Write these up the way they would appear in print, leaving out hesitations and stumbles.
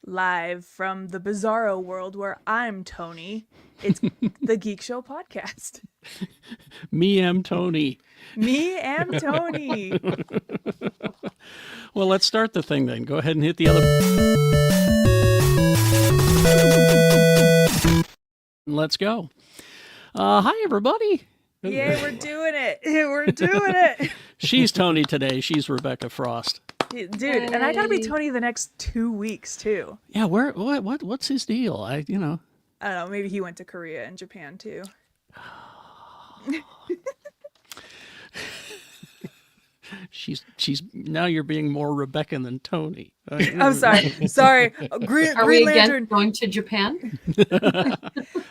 Live from the bizarro world where I'm Tony. It's the Geek Show podcast. Me am Tony. Me am Tony. Well, let's start the thing then. Go ahead and hit the other. Let's go. Hi, everybody. Yay, we're doing it. We're doing it. She's Tony today. She's Rebecca Frost. Dude, and I gotta be Tony the next 2 weeks too. Yeah, what's his deal? I don't know, maybe he went to Korea and Japan too. She's now you're being more Rebecca than Tony. I'm sorry. Green Lantern going to Japan.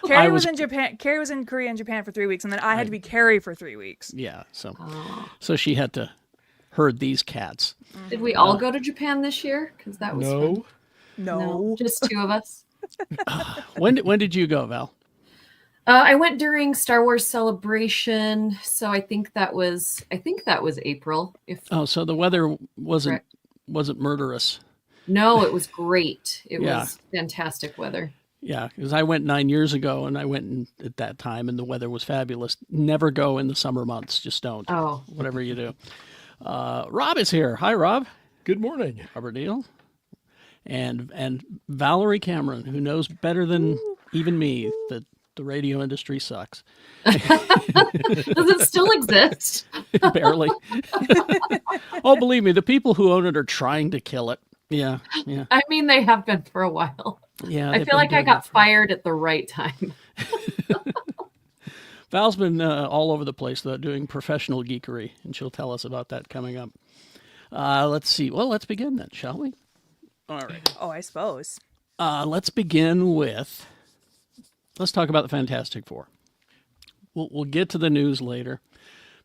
Carrie was in Japan. Carrie was in Korea and Japan for 3 weeks, and then I had to be Carrie for 3 weeks. Yeah, so she had to herd these cats. Did we all go to Japan this year? Because that was fun. No, just two of us. When did you go, Val? I went during Star Wars Celebration, so I think that was April. So the weather wasn't murderous. No, it was great. It was fantastic weather. Yeah, because I went 9 years ago, and I went at that time, and the weather was fabulous. Never go in the summer months. Just don't. Oh, whatever you do. Rob is here. Hi, Rob. Good morning. Robert Deal. And Valerie Cameron, who knows better than even me that the radio industry sucks. Does it still exist? Barely. Oh, believe me, the people who own it are trying to kill it. Yeah. I mean, they have been for a while. Yeah. I feel like I got fired at the right time. Val's been all over the place, though, doing professional geekery, and she'll tell us about that coming up. Let's see. Well, let's begin then, shall we? All right. Oh, I suppose. Let's begin with... Let's talk about the Fantastic Four. We'll get to the news later,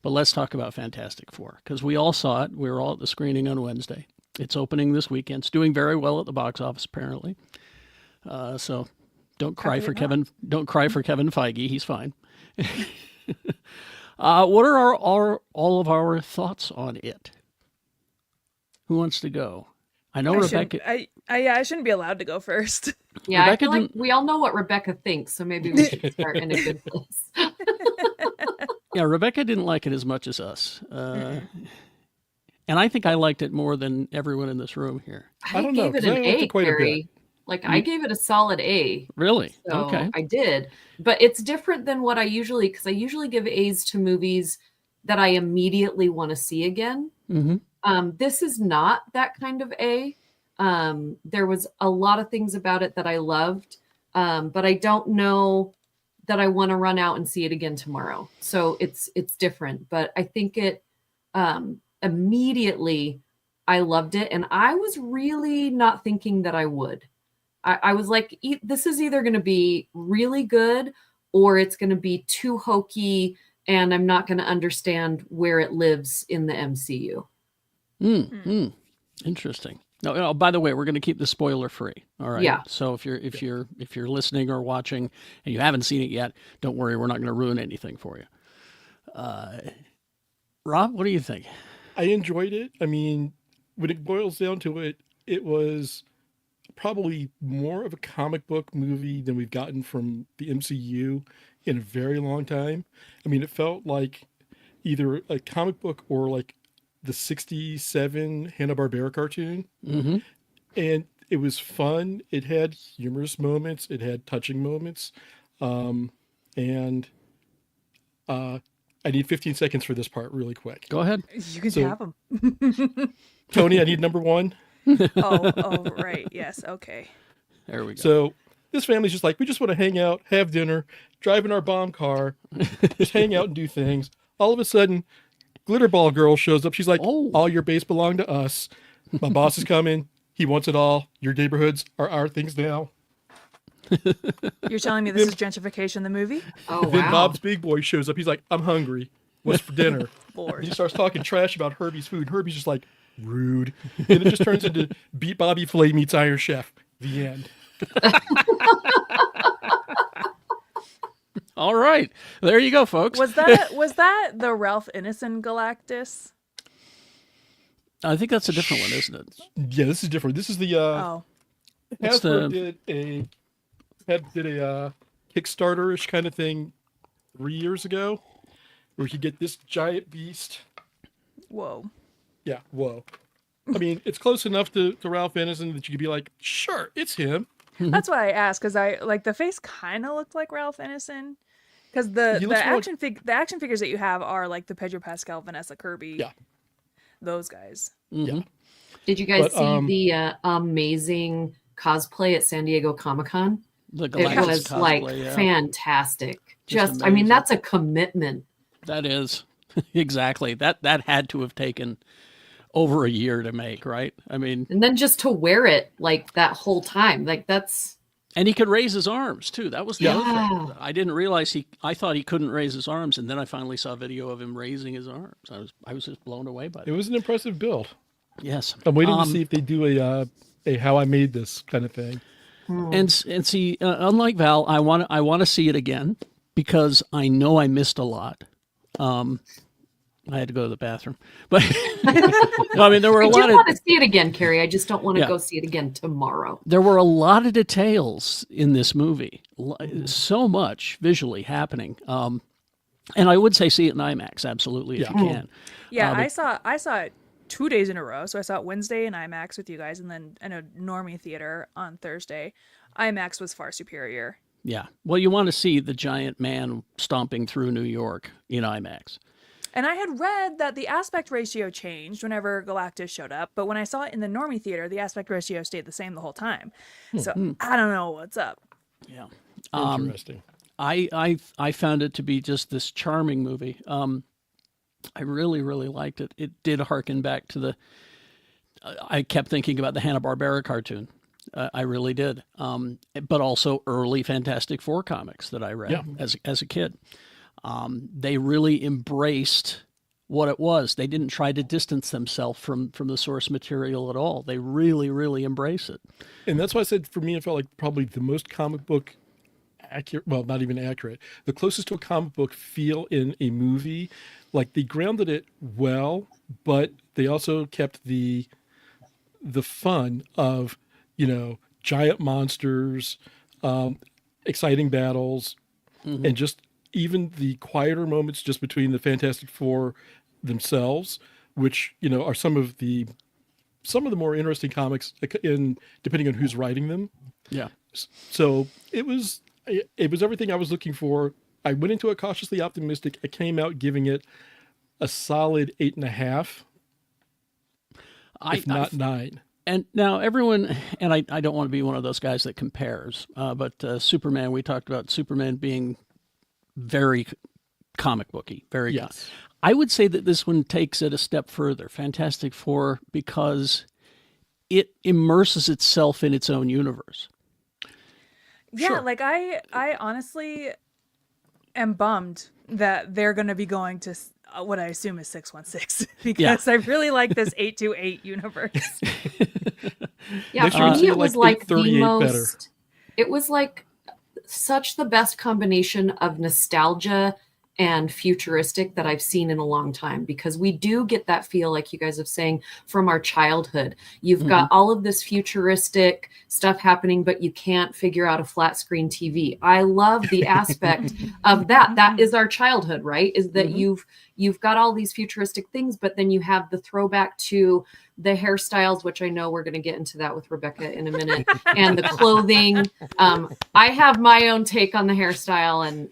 but let's talk about Fantastic Four, because we all saw it. We were all at the screening on Wednesday. It's opening this weekend. It's doing very well at the box office, apparently. So don't cry for Kevin. Don't cry for Kevin Feige. He's fine. What are all of our thoughts on it? Who wants to go? I know Rebecca. I shouldn't be allowed to go first. Yeah, Rebecca, I feel like we all know what Rebecca thinks, so maybe we should start in a good place. Yeah, Rebecca didn't like it as much as us. And I think I liked it more than everyone in this room here. I gave it an A, Carrie. I gave it a solid A. Really? So okay. I did. But it's different than what because I usually give A's to movies that I immediately want to see again. Mm-hmm. This is not that kind of A. There was a lot of things about it that I loved, but I don't know that I want to run out and see it again tomorrow. So it's different, but I think it immediately I loved it, and I was really not thinking that I would. I was like, this is either going to be really good or it's going to be too hokey, and I'm not going to understand where it lives in the MCU. Interesting. No, by the way, we're going to keep the spoiler free. All right. Yeah. So if you're listening or watching and you haven't seen it yet, don't worry. We're not going to ruin anything for you. Rob, what do you think? I enjoyed it. I mean, when it boils down to it, it was probably more of a comic book movie than we've gotten from the MCU in a very long time. I mean, it felt like either a comic book or like the 67 Hanna-Barbera cartoon. Mm-hmm. And it was fun. It had humorous moments. It had touching moments. I need 15 seconds for this part really quick. Go ahead. You can have them. Tony, I need number one. Oh, right. Yes. Okay. There we go. So this family's just like, we just want to hang out, have dinner, drive in our bomb car, just hang out and do things. All of a sudden, Glitterball Girl shows up. She's like, all your base belong to us. My boss is coming. He wants it all. Your neighborhoods are our things now. You're telling me this is gentrification, the movie? Oh, wow. Then Bob's Big Boy shows up. He's like, I'm hungry. What's for dinner? Lord. And he starts talking trash about Herbie's food. Herbie's just like, rude. And it just turns into Beat Bobby Flay meets Iron Chef. The end. All right. There you go, folks. Was that the Ralph Ineson Galactus? I think that's a different one, isn't it? Yeah, this is different. This is the What's Hasbro the did a Kickstarter-ish kind of thing 3 years ago, where you could get this giant beast. Whoa. Yeah, whoa. I mean, it's close enough to Ralph Ineson that you could be like, sure, it's him. That's why I asked, because I like the face kind of looked like Ralph Ineson. Because the He looks more like, the action figures that you have are like the Pedro Pascal, Vanessa Kirby, yeah, those guys. yeah. Did you guys But, see the amazing cosplay at San Diego Comic-Con? the It Galactus was cosplay? like Yeah, fantastic. Just I mean, amazing. that's a commitment. that is exactly that. That had to have taken over a year to make, right? I mean, And then just to wear it like that whole time, like that's and he could raise his arms too. That was the other yeah. thing. I didn't realize I thought he couldn't raise his arms, and then I finally saw a video of him raising his arms. I was just blown away by It that. was an impressive build. Yes, I'm waiting to see if they do a how I made this kind of thing. and see, unlike Val, I want to see it again because I know I missed a lot. I had to go to the bathroom, but no, I mean there were I a do lot of want to see it again, Carrie. I just don't want to Yeah. go see it again tomorrow. there were a lot of details in this movie, so much visually happening. And I would say see it in IMAX, absolutely, if Yeah. you can. Yeah, But- I saw it 2 days in a row. So I saw it Wednesday in IMAX with you guys, and then in a normie theater on Thursday. IMAX was far superior. Yeah. Well, you want to see the giant man stomping through New York in IMAX. And I had read that the aspect ratio changed whenever Galactus showed up, but when I saw it in the normie theater, the aspect ratio stayed the same the whole time. So I don't know what's up. Yeah. Interesting. I found it to be just this charming movie. I really, really liked it. It did harken back to I kept thinking about the Hanna-Barbera cartoon. I really did. But also early Fantastic Four comics that I read Yeah. as a kid. They really embraced what it was. They didn't try to distance themselves from the source material at all. They really, really embrace it. And that's why I said for me, it felt like probably the most comic book accurate, well, not even accurate, the closest to a comic book feel in a movie. Like they grounded it well, but they also kept the fun of, giant monsters, exciting battles, and just even the quieter moments just between the Fantastic Four themselves, which, are some of the more interesting comics in depending on who's writing them. Yeah. So it was everything I was looking for. I went into it cautiously optimistic. I came out giving it a solid 8.5, if not 9. And now everyone, and I don't want to be one of those guys that compares, but Superman, we talked about Superman being very comic booky, very. Yes. I would say that this one takes it a step further, Fantastic Four, because it immerses itself in its own universe. Yeah, Sure. like I honestly am bummed that they're going to be going to what I assume is 616 because I really like this 828 universe. Yeah, Next for year, me it's it was like the 838 most. better. It was like such the best combination of nostalgia and futuristic that I've seen in a long time, because we do get that feel, like you guys have saying, from our childhood. You've got all of this futuristic stuff happening, but you can't figure out a flat screen TV. I love the aspect of that. That is our childhood, right? Is that you've got all these futuristic things, but then you have the throwback to the hairstyles, which I know we're going to get into that with Rebecca in a minute, and the clothing. I have my own take on the hairstyle, and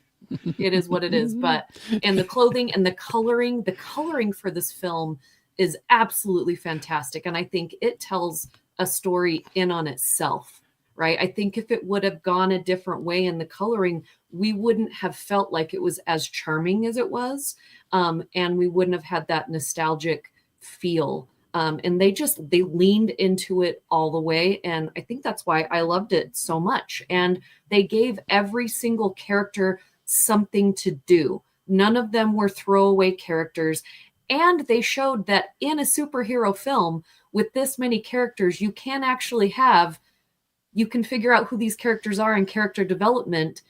it is what it is, but and the clothing and the coloring for this film is absolutely fantastic. And I think it tells a story in on itself, right? I think if it would have gone a different way in the coloring, we wouldn't have felt like it was as charming as it was. And we wouldn't have had that nostalgic feel. And they leaned into it all the way. And I think that's why I loved it so much. And they gave every single character something to do. None of them were throwaway characters. And they showed that in a superhero film with this many characters, you can figure out who these characters are in character development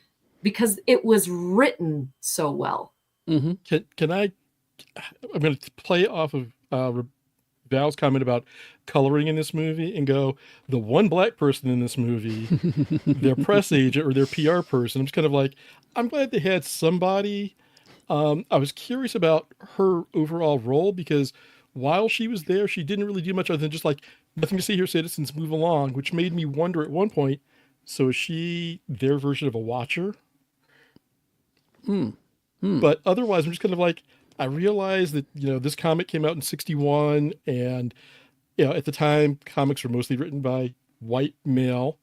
because it was written so well. I'm going to play off of Val's comment about coloring in this movie and go, the one black person in this movie, their press agent or their PR person. I'm just kind of like, I'm glad they had somebody. I was curious about her overall role because while she was there, she didn't really do much other than just like, nothing to see here, citizens, move along, which made me wonder at one point, so is she their version of a watcher? But otherwise, I'm just kind of like, I realized that, this comic came out in 61 and, at the time, comics were mostly written by white male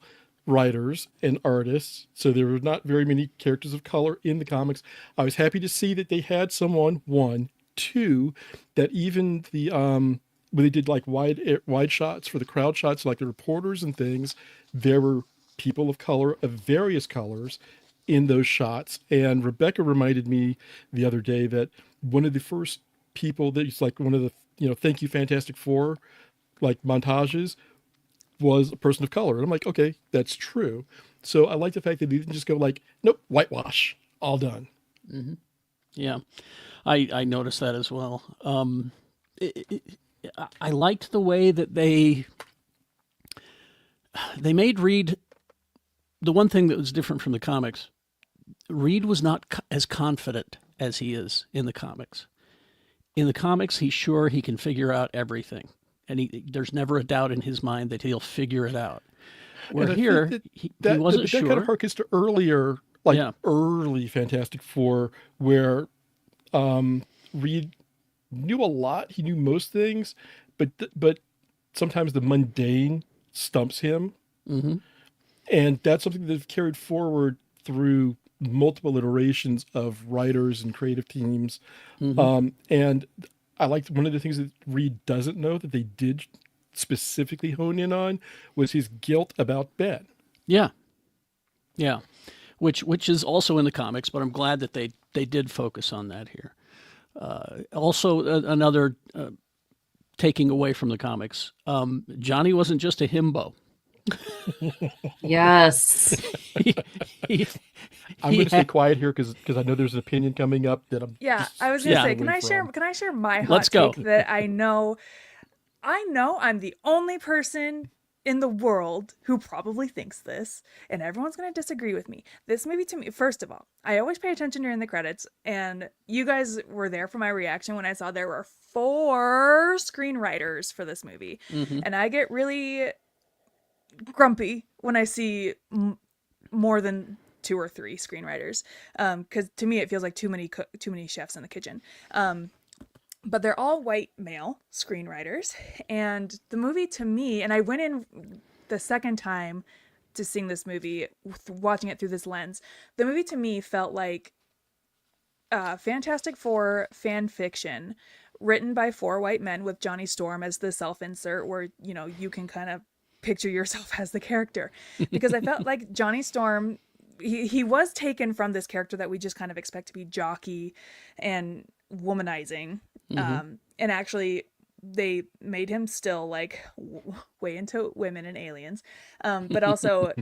writers and artists. So there were not very many characters of color in the comics. I was happy to see that they had someone, one, two, that even when they did like wide shots for the crowd shots, like the reporters and things, there were people of color of various colors in those shots. And Rebecca reminded me the other day that one of the first people that it's like one of the, thank you Fantastic Four, like montages was a person of color. And I'm like, okay, that's true. So I like the fact that they didn't just go like, nope, whitewash, all done. Yeah, I noticed that as well. I liked the way that they made Reed. The one thing that was different from the comics, Reed was not as confident as he is in the comics. In the comics, he's sure he can figure out everything. And there's never a doubt in his mind that he'll figure it out. Where here, he wasn't sure. That kind of harkens to earlier, early Fantastic Four, where Reed knew a lot. He knew most things, but sometimes the mundane stumps him. Mm-hmm. And that's something they've carried forward through multiple iterations of writers and creative teams. Mm-hmm. And I liked one of the things that Reed doesn't know that they did specifically hone in on was his guilt about Ben. Yeah. Yeah. Which is also in the comics, but I'm glad that they did focus on that here. Also, another taking away from the comics, Johnny wasn't just a himbo. Yes. I'm going to stay quiet here because I know there's an opinion coming up that I'm. Yeah, I was going to say, can I share my hot take that I know I'm the only person in the world who probably thinks this, and everyone's going to disagree with me. This movie, to me, first of all, I always pay attention during the credits, and you guys were there for my reaction when I saw there were 4 screenwriters for this movie. Mm-hmm. And I get really grumpy when I see more than 2 or 3 screenwriters, because to me it feels like too many chefs in the kitchen. But they're all white male screenwriters, and the movie to me, and I went in the second time to seeing this movie, watching it through this lens, the movie to me felt like Fantastic Four fan fiction written by 4 white men with Johnny Storm as the self-insert, where you can kind of picture yourself as the character, because I felt like Johnny Storm, he was taken from this character that we just kind of expect to be jockey and womanizing. Mm-hmm. And actually they made him still like way into women and aliens, but also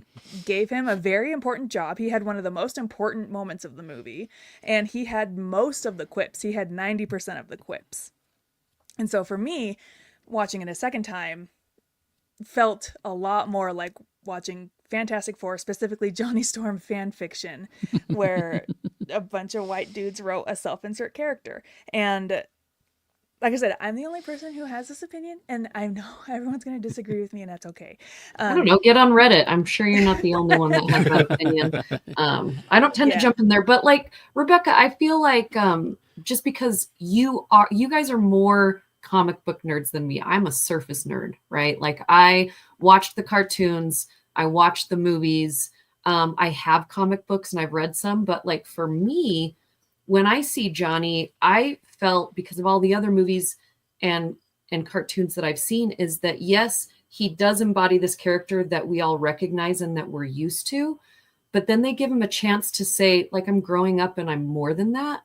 gave him a very important job. He had one of the most important moments of the movie, and he had most of the quips. He had 90% of the quips. And so for me, watching it a second time felt a lot more like watching Fantastic Four, specifically Johnny Storm fan fiction, where a bunch of white dudes wrote a self-insert character. And like I said, I'm the only person who has this opinion, and I know everyone's going to disagree with me, and that's okay. I don't know. Get on Reddit. I'm sure you're not the only one that has that opinion. I don't tend to jump in there, but like Rebecca, I feel like just because you guys are more comic book nerds than me. I'm a surface nerd, right? Like I watched the cartoons, I watched the movies. I have comic books and I've read some, but like for me, when I see Johnny, I felt, because of all the other movies and cartoons that I've seen, is that yes, he does embody this character that we all recognize and that we're used to, but then they give him a chance to say, like, I'm growing up and I'm more than that.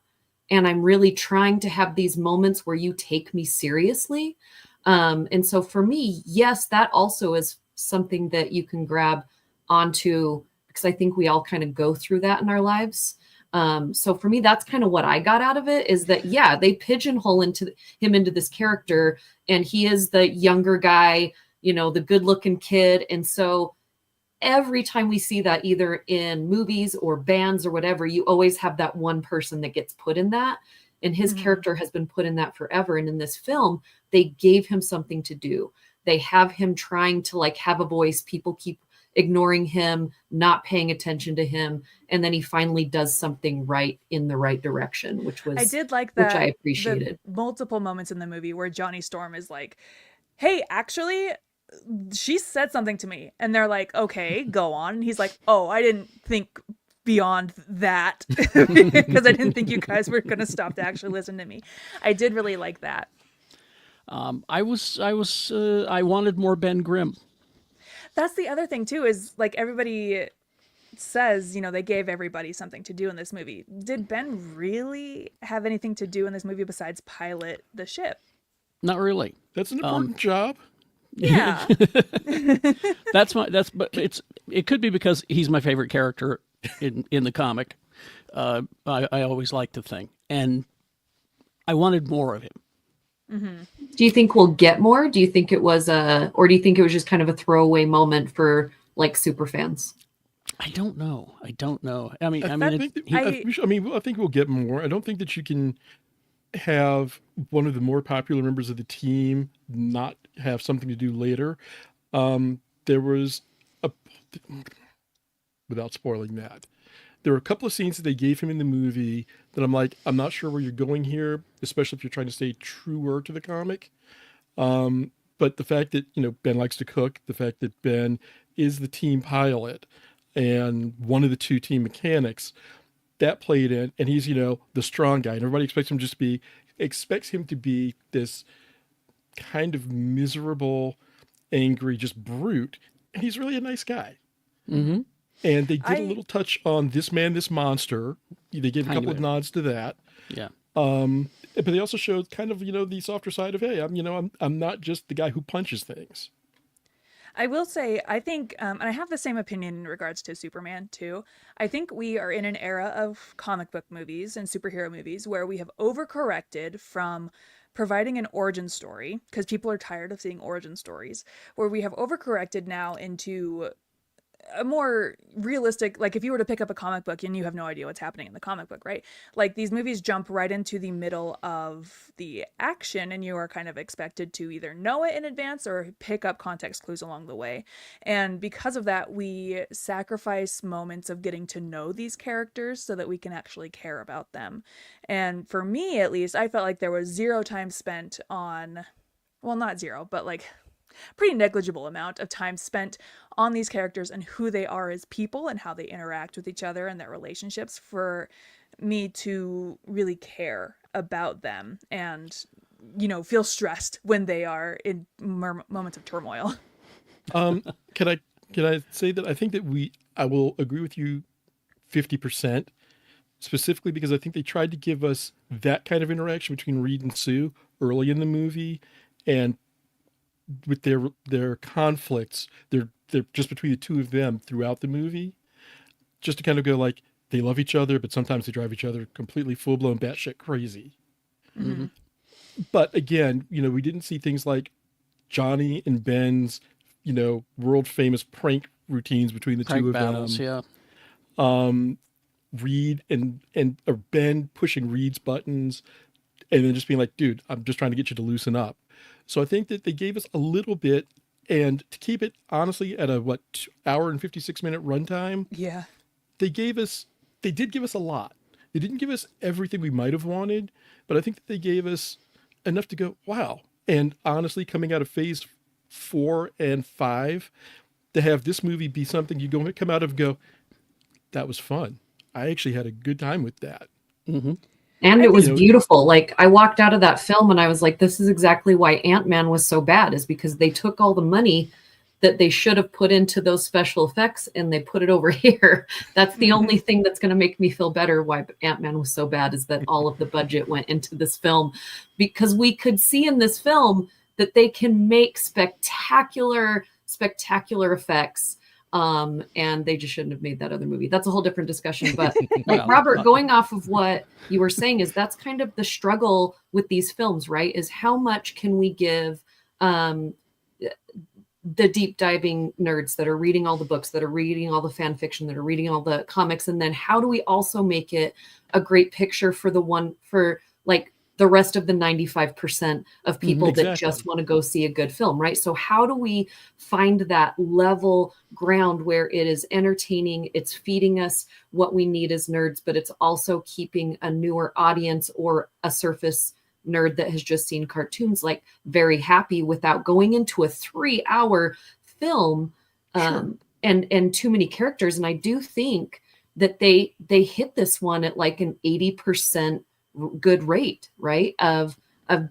And I'm really trying to have these moments where you take me seriously. And so for me, yes, that also is something that you can grab onto, because I think we all kind of go through that in our lives. So for me, that's kind of what I got out of it, is that, yeah, they pigeonhole him into this character, and he is the younger guy, the good looking kid. And so every time we see that, either in movies or bands or whatever, you always have that one person that gets put in that. And his character has been put in that forever. And in this film, they gave him something to do. They have him trying to like have a voice. People keep ignoring him, not paying attention to him. And then he finally does something right in the right direction, which I did like that. which I appreciated. The multiple moments in the movie where Johnny Storm is like, hey, actually, she said something to me. And they're like, okay, go on. And he's like, oh, I didn't think beyond that because I didn't think you guys were going to stop to actually listen to me. I did really like that. I wanted more Ben Grimm. That's the other thing too, is like everybody says, they gave everybody something to do in this movie. Did Ben really have anything to do in this movie besides pilot the ship? Not really. That's an important job. Yeah. But it could be because he's my favorite character in the comic. I always like to think, and I wanted more of him. Mm-hmm. Do you think we'll get more? Do you think it was or do you think it was just kind of a throwaway moment for like super fans? I don't know. I think we'll get more. I don't think that you can have one of the more popular members of the team not have something to do later. There was without spoiling that, there were a couple of scenes that they gave him in the movie that I'm like, I'm not sure where you're going here, especially if you're trying to stay truer to the comic. But the fact that, Ben likes to cook, the fact that Ben is the team pilot and one of the two team mechanics, that played in, and he's, the strong guy, and everybody expects him to be this kind of miserable, angry, just brute. And he's really a nice guy. Mm-hmm. And they did a little touch on this man, this monster. They gave a couple of nods to that. Yeah. But they also showed kind of, the softer side of, hey, I'm not just the guy who punches things. I will say, I think, and I have the same opinion in regards to Superman too. I think we are in an era of comic book movies and superhero movies where we have overcorrected from providing an origin story, because people are tired of seeing origin stories, where we have overcorrected now into a more realistic, like if you were to pick up a comic book and you have no idea what's happening in the comic book, right? Like these movies jump right into the middle of the action and you are kind of expected to either know it in advance or pick up context clues along the way. And because of that, we sacrifice moments of getting to know these characters so that we can actually care about them. And for me, at least, I felt like there was zero time spent on, well, not zero, but like pretty negligible amount of time spent on these characters and who they are as people and how they interact with each other and their relationships for me to really care about them and, feel stressed when they are in moments of turmoil. Can I say that I think that I will agree with you 50%, specifically because I think they tried to give us that kind of interaction between Reed and Sue early in the movie, and with their conflicts, they're just between the two of them throughout the movie, just to kind of go like, they love each other, but sometimes they drive each other completely full-blown batshit crazy. Mm-hmm. But again, we didn't see things like Johnny and Ben's, world famous prank routines between the two of battles, them. Yeah. Reed or Ben pushing Reed's buttons and then just being like, dude, I'm just trying to get you to loosen up. So I think that they gave us a little bit, and to keep it honestly at a 2-hour and 56-minute runtime. Yeah. They did give us a lot. They didn't give us everything we might have wanted, but I think that they gave us enough to go, wow. And honestly, coming out of phase 4 and 5, to have this movie be something you come out of and go, that was fun. I actually had a good time with that. Mm-hmm. And it was beautiful. Like I walked out of that film and I was like, this is exactly why Ant-Man was so bad, is because they took all the money that they should have put into those special effects and they put it over here. That's the only thing that's going to make me feel better why Ant-Man was so bad, is that all of the budget went into this film, because we could see in this film that they can make spectacular effects and they just shouldn't have made that other movie. That's a whole different discussion. But like Well, Robert, going off of what you were saying, is that's kind of the struggle with these films, right? Is how much can we give the deep diving nerds that are reading all the books, that are reading all the fan fiction, that are reading all the comics, and then how do we also make it a great picture for like the rest of the 95% of people that Exactly. just want to go see a good film, right? So how do we find that level ground where it is entertaining, it's feeding us what we need as nerds, but it's also keeping a newer audience or a surface nerd that has just seen cartoons like very happy without going into a 3-hour film and too many characters. And I do think that they hit this one at like an 80% good rate, right, of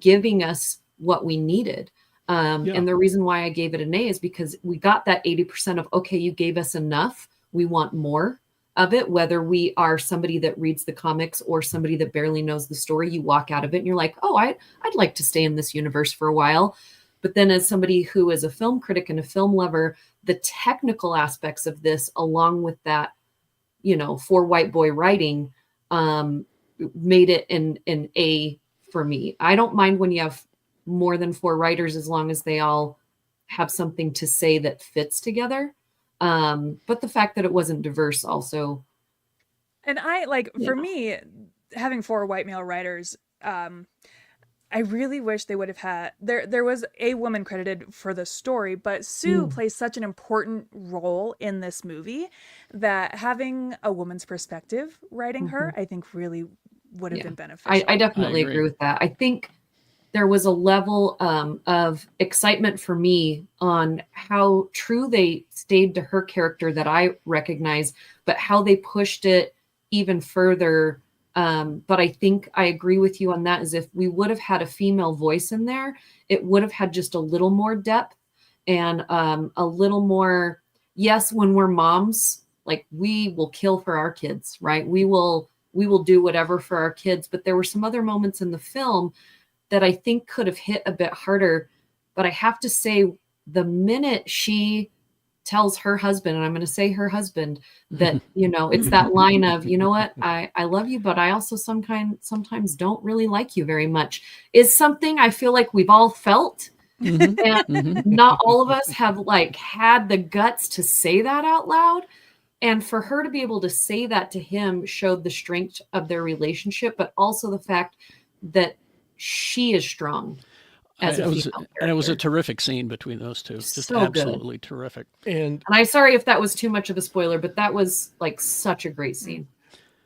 giving us what we needed. And the reason why I gave it an A is because we got that 80% of, okay, you gave us enough, we want more of it. Whether we are somebody that reads the comics or somebody that barely knows the story, you walk out of it and you're like, oh, I'd like to stay in this universe for a while. But then as somebody who is a film critic and a film lover, the technical aspects of this, along with that, for white boy writing, made it an A for me. I don't mind when you have more than 4 writers, as long as they all have something to say that fits together. But the fact that it wasn't diverse also. And for me, having 4 white male writers, I really wish they would have had there was a woman credited for the story, but Sue plays such an important role in this movie that having a woman's perspective writing her, I think really would have been beneficial. I definitely agree with that. I think there was a level of excitement for me on how true they stayed to her character that I recognize, but how they pushed it even further. But I think I agree with you on that, is if we would have had a female voice in there, it would have had just a little more depth and a little more, yes, when we're moms, like we will kill for our kids, right? We will do whatever for our kids. But there were some other moments in the film that I think could have hit a bit harder. But I have to say, the minute she tells her husband, and I'm going to say her husband, that, it's that line of, you know what, I love you, but I also sometimes don't really like you very much, is something I feel like we've all felt. And not all of us have like had the guts to say that out loud. And for her to be able to say that to him showed the strength of their relationship, but also the fact that she is strong as a female character. And it was a terrific scene between those two. Just So absolutely terrific. And I'm sorry if that was too much of a spoiler, but that was like such a great scene.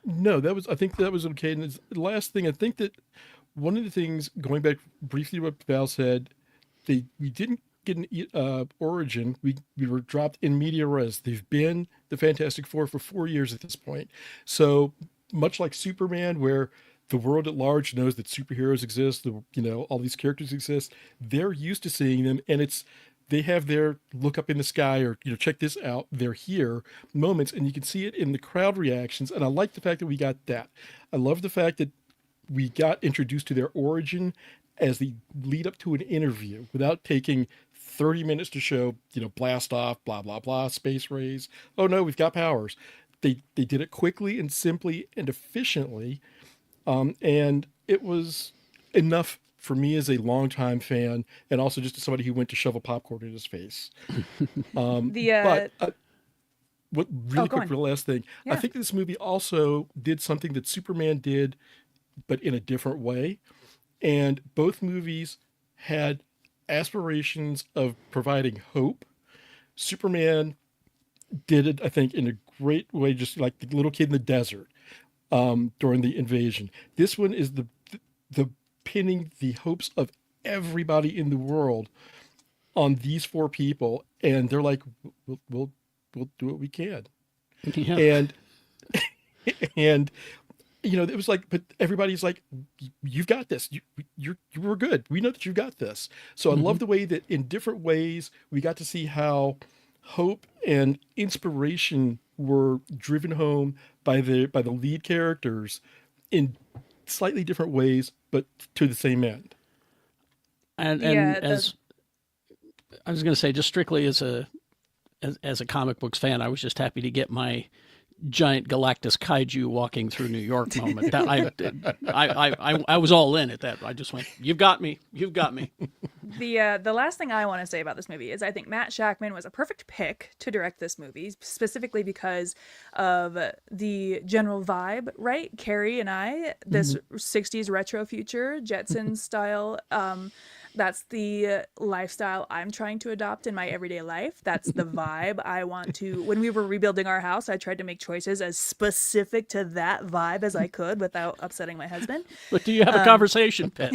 no, I think that was okay. And the last thing, I think that one of the things, going back briefly to what Val said, we didn't get an origin. We were dropped in media res. They've been the Fantastic Four for 4 years at this point. So much like Superman, where the world at large knows that superheroes exist, all these characters exist, they're used to seeing them, and they have their look up in the sky, or check this out, they're here moments, and you can see it in the crowd reactions. And I like the fact that we got that. I love the fact that we got introduced to their origin as the lead up to an interview, without taking 30 minutes to show, blast off, blah, blah, blah, space rays. Oh no, we've got powers. They did it quickly and simply and efficiently. And it was enough for me as a longtime fan, and also just as somebody who went to shovel popcorn in his face. But what really quick for the last thing, I think this movie also did something that Superman did, but in a different way. And both movies had aspirations of providing hope. Superman did it, I think, in a great way, just like the little kid in the desert during the invasion. This one is the pinning the hopes of everybody in the world on these 4 people, and they're like, we'll do what we can. And it was like, but everybody's like, you've got this. You were good. We know that you've got this. So I love the way that in different ways we got to see how hope and inspiration were driven home by the lead characters in slightly different ways, but to the same end. And as I was going to say, just strictly as a as a comic books fan, I was just happy to get my giant Galactus kaiju walking through New York moment. I was all in at that. I just went, you've got me. You've got me. The last thing I want to say about this movie is I think Matt Shackman was a perfect pick to direct this movie, specifically because of the general vibe, right? Carrie and I, this 60s retro future, Jetsons style, that's the lifestyle I'm trying to adopt in my everyday life. That's the vibe I want to. When we were rebuilding our house, I tried to make choices as specific to that vibe as I could without upsetting my husband. But do you have a conversation pit?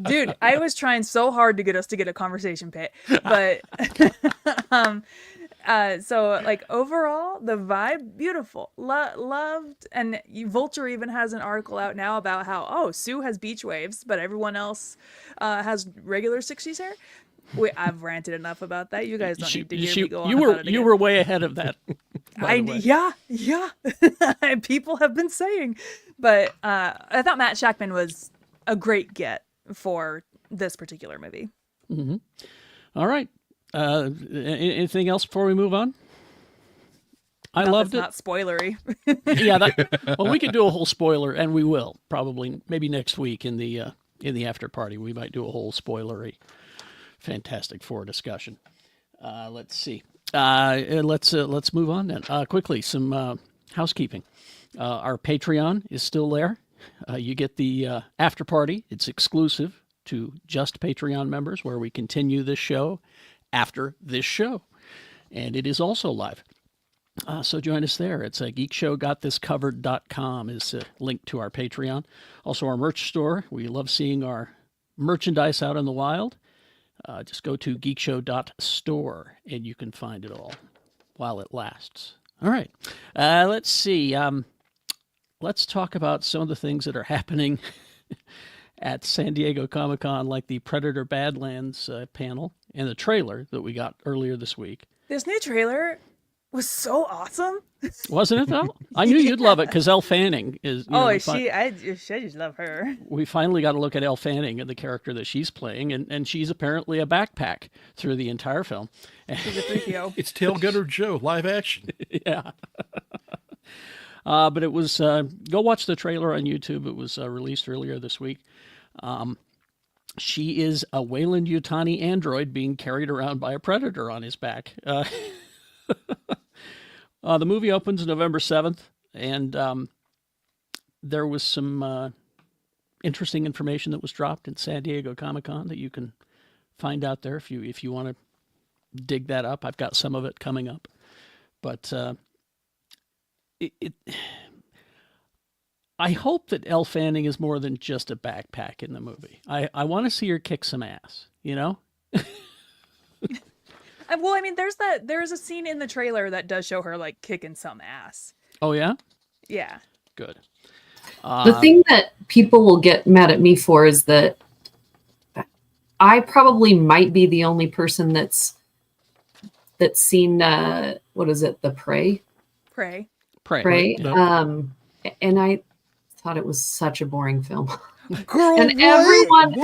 Dude, I was trying so hard to get us to get a conversation pit, but so like overall the vibe beautiful, loved. And Vulture even has an article out now about how Sue has beach waves but everyone else has regular 60s hair. I've ranted enough about that. You guys don't need to hear me go on about it again. You were way ahead of that. Yeah. People have been saying, but I thought Matt Shackman was a great get for this particular movie. Mm-hmm. All right. Anything else before we move on? I loved it. Not spoilery. Yeah. Well, we could do a whole spoiler, and we will probably maybe next week in the after party. We might do a whole spoilery Fantastic Four discussion. Let's see. Let's move on then. Quickly, some housekeeping. Our Patreon is still there. You get the after party. It's exclusive to just Patreon members, where we continue this show after this show. And it is also live. So join us there. It's geekshowgotthiscovered.com is a link to our Patreon. Also our merch store. We love seeing our merchandise out in the wild. Just go to geekshow.store and you can find it all while it lasts. All right. Let's see. Let's talk about some of the things that are happening at San Diego Comic-Con, like the Predator Badlands panel and the trailer that we got earlier this week. This new trailer was so awesome. Wasn't it, though? I knew you'd love it because Elle Fanning is... I just love her. We finally got to look at Elle Fanning and the character that she's playing, and she's apparently a backpack through the entire film. She's a 3PO. It's Tailgunner Joe, live action. Yeah. But it was... go watch the trailer on YouTube. It was released earlier this week. She is a Wayland Yutani android being carried around by a predator on his back. The movie opens November 7th, and there was some interesting information that was dropped in San Diego Comic-Con that you can find out there if you want to dig that up. I've got some of it coming up. But I hope that Elle Fanning is more than just a backpack in the movie. I want to see her kick some ass, you know? Well, I mean, there's a scene in the trailer that does show her like kicking some ass. Oh, yeah? Yeah. Good. The thing that people will get mad at me for is that I probably might be the only person that's seen what is it, The Prey? Prey. Yeah. And I thought it was such a boring film. Girl, and everyone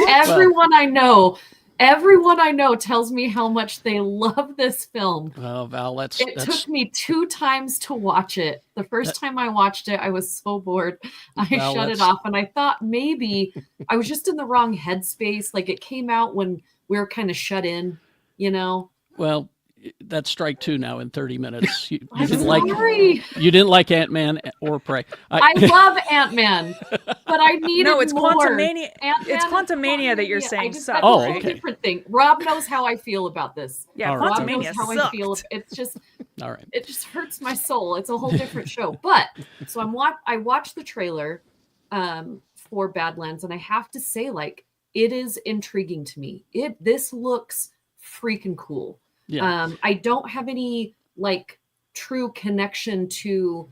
I know tells me how much they love this film. Well, Val, it took me 2 times to watch it. The first time I watched it, I was so bored. I shut it off, and I thought maybe I was just in the wrong headspace. Like it came out when we were kind of shut in, you know? Well, that's strike 2 now in 30 minutes. You didn't like Ant-Man or Prey. I love Ant-Man, but I needed more. No, it's Quantumania. It's Quantumania that you're saying sucks. Oh, okay. Different thing. Rob knows how I feel about this. Yeah, right. Rob knows how sucked. I feel. It's just, all right. It just hurts my soul. It's a whole different show. But so I watched the trailer for Badlands, and I have to say, like, it is intriguing to me. This looks freaking cool. Yeah. I don't have any like true connection to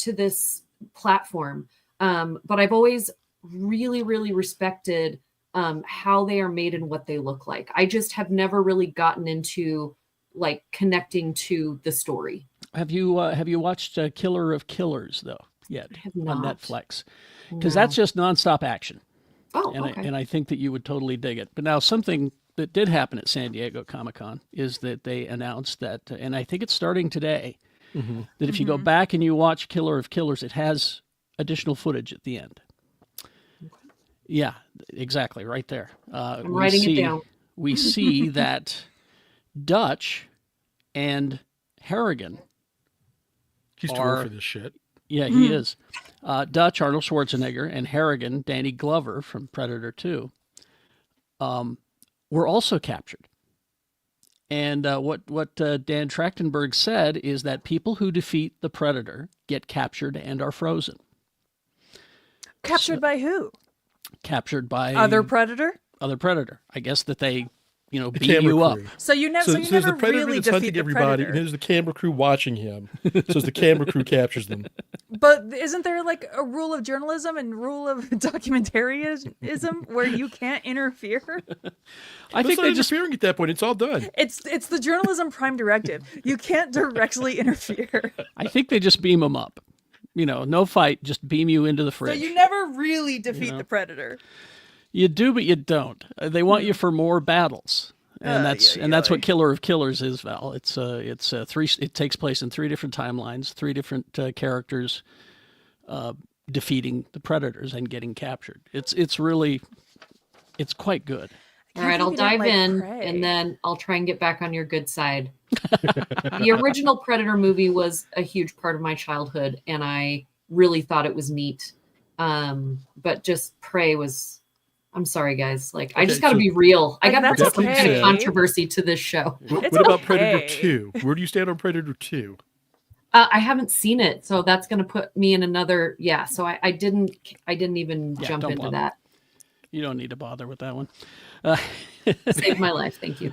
this platform, but I've always really, really respected how they are made and what they look like. I just have never really gotten into like connecting to the story. Have you watched Killer of Killers though yet on Netflix? Because that's just nonstop action. Oh, okay. And I think that you would totally dig it. But now something that did happen at San Diego Comic-Con is that they announced that, and I think it's starting today, that if you go back and you watch Killer of Killers, it has additional footage at the end. Yeah, exactly, right there. I'm writing it down. We see that Dutch and Harrigan. He's too old for this shit. Yeah, he is. Dutch, Arnold Schwarzenegger, and Harrigan, Danny Glover from Predator 2, were also captured. And what Dan Trachtenberg said is that people who defeat the Predator get captured and are frozen. Captured by who? Captured by Other Predator? Other Predator. I guess that they, The beat camera you up. crew. So you never, So, so you there's never the Predator really that's defeat hunting the everybody, Predator. and there's the camera crew watching him. So as the camera crew captures them. But isn't there like a rule of journalism and rule of documentarianism where you can't interfere? I think That's not they just interfering at that point. It's all done. It's the journalism prime directive. You can't directly interfere. I think they just beam them up. No fight, just beam you into the So fridge. you never really defeat the Predator. You do, but you don't. They want you for more battles, and that's what Killer of Killers is, Val. It's three. It takes place in 3 different timelines, 3 different characters defeating the Predators and getting captured. It's quite good. All right, I'll dive in and then I'll try and get back on your good side. The original Predator movie was a huge part of my childhood, and I really thought it was neat. But just Prey was. I'm sorry, guys. I just got to be real. I got to put some kind of controversy to this show. What about Predator 2? Where do you stand on Predator 2? I haven't seen it, so that's going to put me in another. Yeah, so I didn't even jump into that. You don't need to bother with that one. Saved my life. Thank you.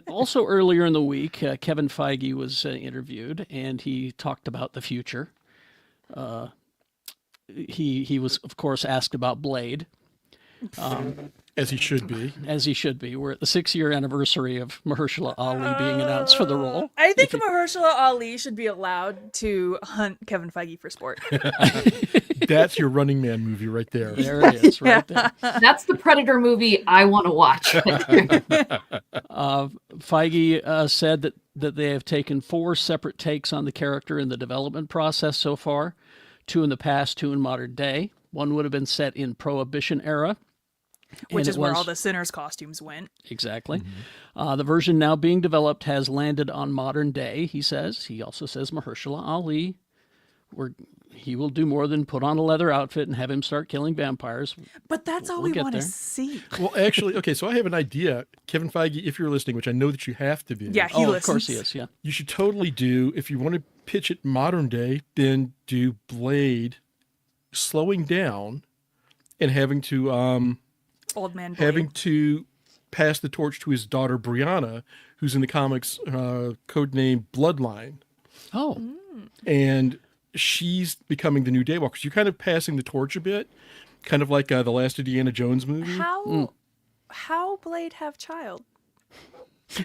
Also, earlier in the week, Kevin Feige was interviewed, and he talked about the future. He was, of course, asked about Blade. As he should be. As he should be. We're at the 6-year anniversary of Mahershala Ali being announced for the role. I think Mahershala Ali should be allowed to hunt Kevin Feige for sport. That's your Running Man movie right there. There it is, right there. That's the Predator movie I want to watch. Feige said that they have taken 4 separate takes on the character in the development process so far. 2 in the past, 2 in modern day. One would have been set in Prohibition era. Which is where all the sinners' costumes went. Exactly. The version now being developed has landed on modern day, he says. He also says Mahershala Ali, he will do more than put on a leather outfit and have him start killing vampires. But that's all we want to see. Well, actually, okay, so I have an idea. Kevin Feige, if you're listening, which I know that you have to be. Yeah, he listens. Of course he is, yeah. You should totally do, if you want to pitch it modern day, then do Blade slowing down and having to Old man Blade. having to pass the torch to his daughter Brianna, who's in the comics codename Bloodline. Oh. And she's becoming the new Daywalker. So you're kind of passing the torch a bit, kind of like the last Indiana Jones movie. How Blade have child?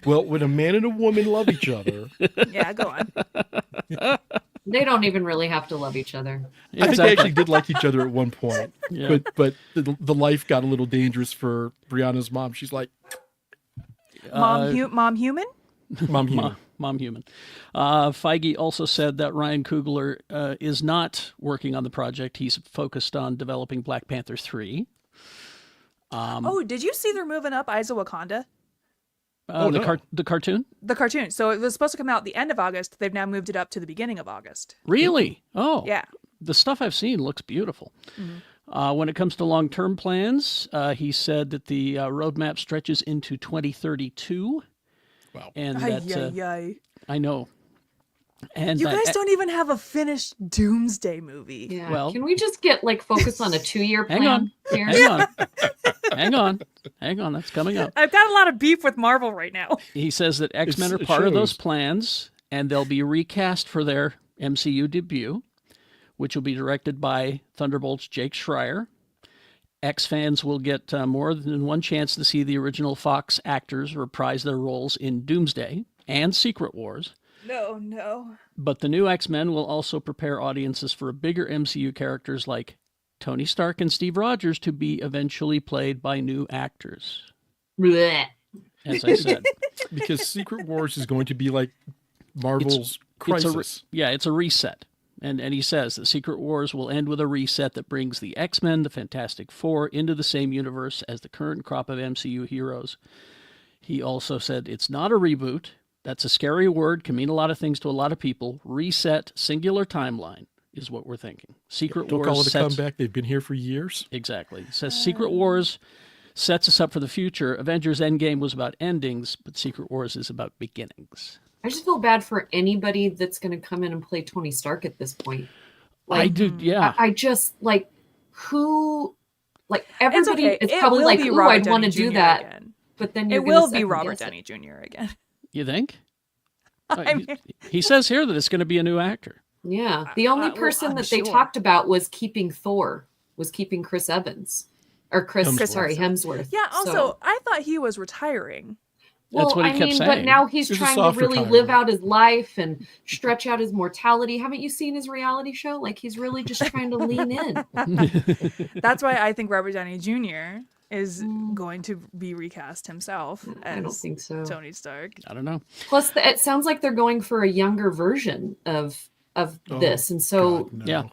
Well, when a man and a woman love each other. Yeah, go on. They don't even really have to love each other. I think they actually did like each other at one point. Yeah. But the life got a little dangerous for Brianna's mom. She's like, Mom human? Mom human. Mom human. Feige also said that Ryan Coogler is not working on the project. He's focused on developing Black Panther 3. Did you see they're moving up Eyes of Wakanda? The cartoon? The cartoon. So it was supposed to come out the end of August. They've now moved it up to the beginning of August. Really? Oh. Yeah. The stuff I've seen looks beautiful. When it comes to long-term plans, he said that the roadmap stretches into 2032. Wow. And that, I know. And you guys don't even have a finished Doomsday movie. Yeah. Well- Can we just get focus on a 2-year plan? Hang on. Hang on. That's coming up. I've got a lot of beef with Marvel right now. He says that X-Men are It part of those shows. plans, and they'll be recast for their MCU debut, which will be directed by Thunderbolt's Jake Schreier. X fans will get more than one chance to see the original Fox actors reprise their roles in Doomsday and Secret Wars. No. But the new X-Men will also prepare audiences for bigger MCU characters like Tony Stark and Steve Rogers to be eventually played by new actors. Blech. as I said. Because Secret Wars is going to be like Marvel's Crisis. It's a reset. And he says that Secret Wars will end with a reset that brings the X-Men, the Fantastic Four, into the same universe as the current crop of MCU heroes. He also said it's not a reboot. That's a scary word, can mean a lot of things to a lot of people. Reset, singular timeline is what we're thinking. Secret Don't Wars call it a comeback. They've been here for years. Exactly. It says Secret Wars sets us up for the future. Avengers Endgame was about endings, but Secret Wars is about beginnings. I just feel bad for anybody that's going to come in and play Tony Stark at this point. I do, yeah. I just like who, like everybody okay. is It probably will like, be "Ooh, Robert I'd want to Downey do Jr. that." again. But then It will be Robert Downey Jr. again. You think? I mean, He says here that it's going to be a new actor. Yeah. The only well, person I'm that they sure. talked about was keeping Chris Evans. Or Hemsworth. yeah. Also, So, I thought he was retiring. That's what he kept But saying. now he's It's a trying to soft really retirement. live out his life and stretch out his mortality. Haven't you seen his reality show? Like he's really just trying to lean in. That's why I think Robert Downey Jr. is going to be recast himself as I don't think so. Tony Stark. I don't know. Plus, it sounds like they're going for a younger version of this, and so God, no. Yeah.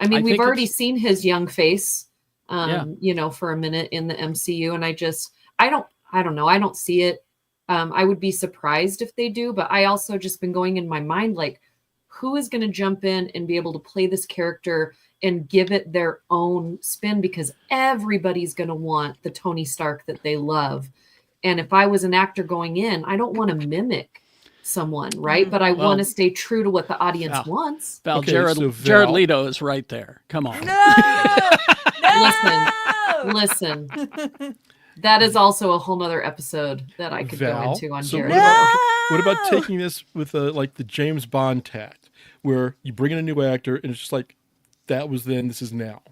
I mean, I we've think already it's- seen his young face, Yeah. for a minute in the MCU, and I don't know. I don't see it. I would be surprised if they do, but I also just been going in my mind, like, who is going to jump in and be able to play this character and give it their own spin? Because everybody's going to want the Tony Stark that they love. And if I was an actor going in, I don't want to mimic someone, right? But I Well, want to stay true to what the audience Val. wants. Val, Okay, Jared, so Jared Val- Leto is right there. Come on. No! Listen. That is also a whole nother episode that I could go Val, into on so Jared. what about taking this with like the James Bond tact, where you bring in a new actor and it's just like, that was then, this is now.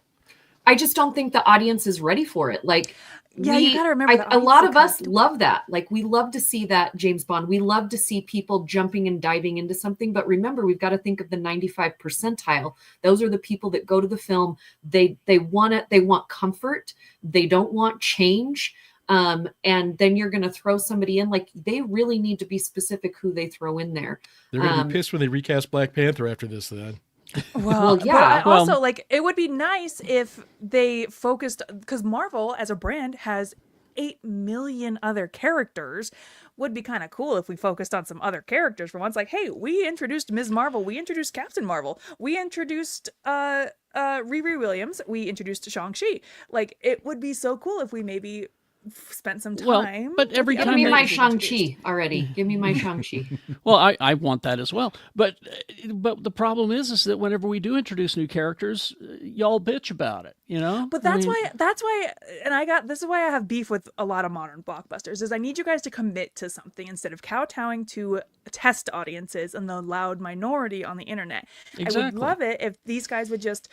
I just don't think the audience is ready for it. Like, Yeah, you gotta remember the a lot audience of will us love that. Like, we love to see that James Bond. We love to see people jumping and diving into something. But remember, we've got to think of the 95 percentile. Those are the people that go to the film. They want comfort. They don't want change. And then you're going to throw somebody in. Like, they really need to be specific who they throw in there. They're going to be pissed when they recast Black Panther after this then. Well, yeah. But also, like, it would be nice if they focused, because Marvel as a brand has 8 million other characters. Would be kind of cool if we focused on some other characters for once. Like, hey, we introduced Ms. Marvel, we introduced Captain Marvel, we introduced Riri Williams, we introduced Shang-Chi. Like, it would be so cool if we maybe spent some time. Well, but every with Give the me time my other characters Shang-Chi already. Give me my Shang-Chi. Well, I want that as well. But the problem is that whenever we do introduce new characters, y'all bitch about it, you know? But that's why, and this is why I have beef with a lot of modern blockbusters, is I need you guys to commit to something instead of kowtowing to test audiences and the loud minority on the internet. I would Exactly. love it if these guys would just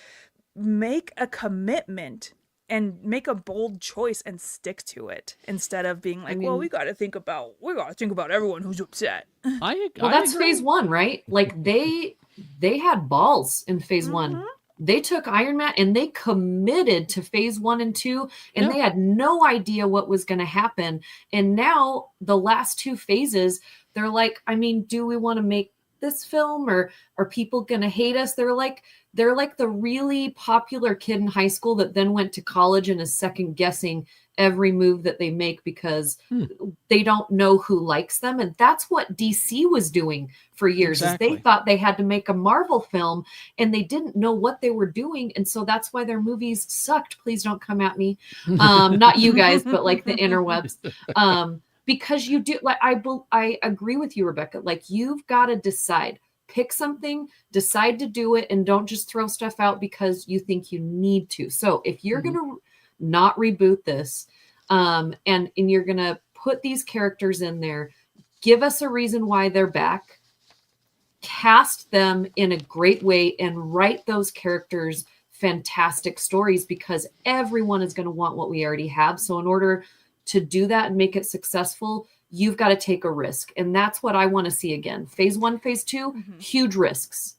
make a commitment and make a bold choice and stick to it instead of being like, well, we got to think about everyone who's upset. I That's agree. phase one, right? Like, they had balls in phase one. They took Iron Man and they committed to phase 1 and 2, and Yeah. they had no idea what was going to happen. And now the last 2 phases, they're like, I mean, do we want to make this film, or are people going to hate us? They're like the really popular kid in high school that then went to college and is second guessing every move that they make because they don't know who likes them. And that's what DC was doing for years. Exactly. Is they thought they had to make a Marvel film and they didn't know what they were doing. And so that's why their movies sucked. Please don't come at me. Not you guys, but like the interwebs. Because you do, like, I agree with you, Rebecca. Like, you've got to decide. Pick something, decide to do it, and don't just throw stuff out because you think you need to. So if you're going to not reboot this, and you're going to put these characters in there, give us a reason why they're back, cast them in a great way, and write those characters fantastic stories, because everyone is going to want what we already have. So in order to do that and make it successful, you've got to take a risk. And that's what I want to see again. Phase 1, phase 2, huge risks.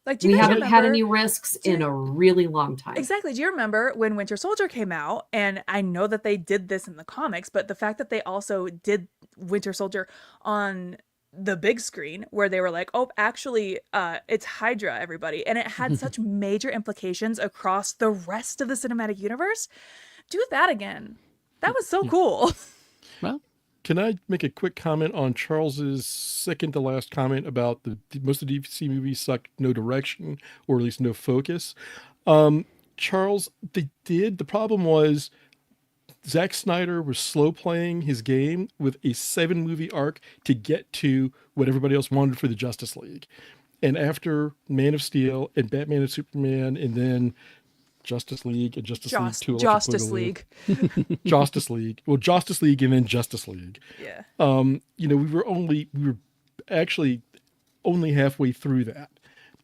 Like, do you We guys haven't had remember? any risks in a really long time. Exactly. Do you remember when Winter Soldier came out? And I know that they did this in the comics, but the fact that they also did Winter Soldier on the big screen, where they were like, "Oh, actually, it's Hydra, everybody," and it had such major implications across the rest of the cinematic universe. Do that again. That was so cool. Well, Can I make a quick comment on Charles's second to last comment about most of the DC movies suck no direction, or at least no focus? Charles, they did. The problem was Zack Snyder was slow playing his game with a 7 movie arc to get to what everybody else wanted for the Justice League. And after Man of Steel and Batman and Superman, and then Justice League and Justice League 2 Electric Justice Boogaloo. League. Justice League. Well, Justice League and then Justice League. Yeah. We were actually only halfway through that.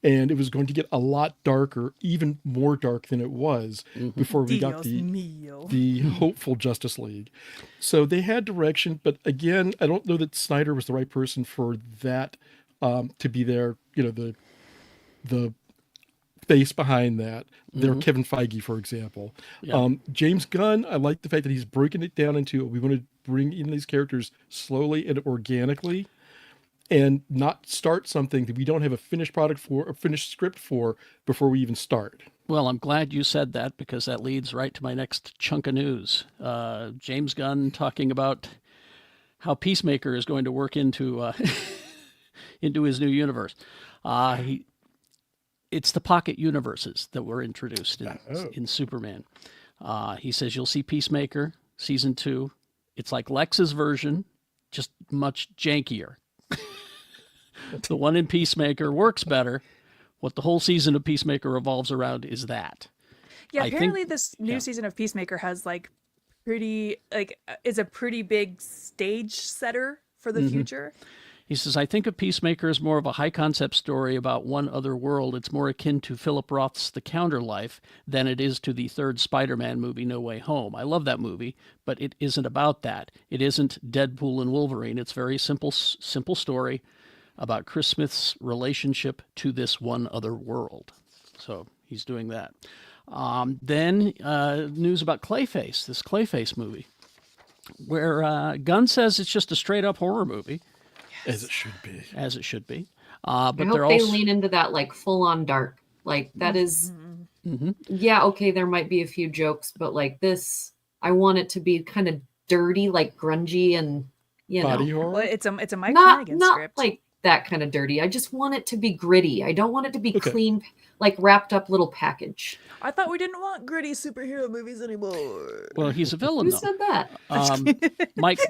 And it was going to get a lot darker, even more dark than it was before we got Dios mío. the hopeful Justice League. So they had direction, but again, I don't know that Snyder was the right person for that, to be there, the face behind that. There, Kevin Feige, for example. Yeah. James Gunn, I like the fact that he's breaking it down into, we want to bring in these characters slowly and organically, and not start something that we don't have a finished product for, a finished script for, before we even start. well, I'm glad you said that, because that leads right to my next chunk of news. James Gunn talking about how Peacemaker is going to work into into his new universe. It's the pocket universes that were introduced in Superman. He says you'll see Peacemaker season 2. It's like Lex's version, just much jankier. The one in Peacemaker works better. What the whole season of Peacemaker revolves around is that. Yeah, I think- apparently this new yeah. season of Peacemaker has is a pretty big stage setter for the future. He says, I think of Peacemaker as more of a high concept story about one other world. It's more akin to Philip Roth's The Counterlife than it is to the third Spider-Man movie, No Way Home. I love that movie, but it isn't about that. It isn't Deadpool and Wolverine. It's very simple story about Chris Smith's relationship to this one other world. So he's doing that. Then news about Clayface, this Clayface movie, where Gunn says it's just a straight up horror movie. As it should be. As it should be. But I hope they're they also lean into that like full on dark. Like that is, yeah, okay, there might be a few jokes, but like this, I want it to be kind of dirty, like grungy, and Body horror? Well, it's a Mike not Flanagan not script. like that kind of dirty. I just want it to be gritty. I don't want it to be Okay. clean, like wrapped up little package. I thought we didn't want gritty superhero movies anymore. well, he's a villain Who though. said that?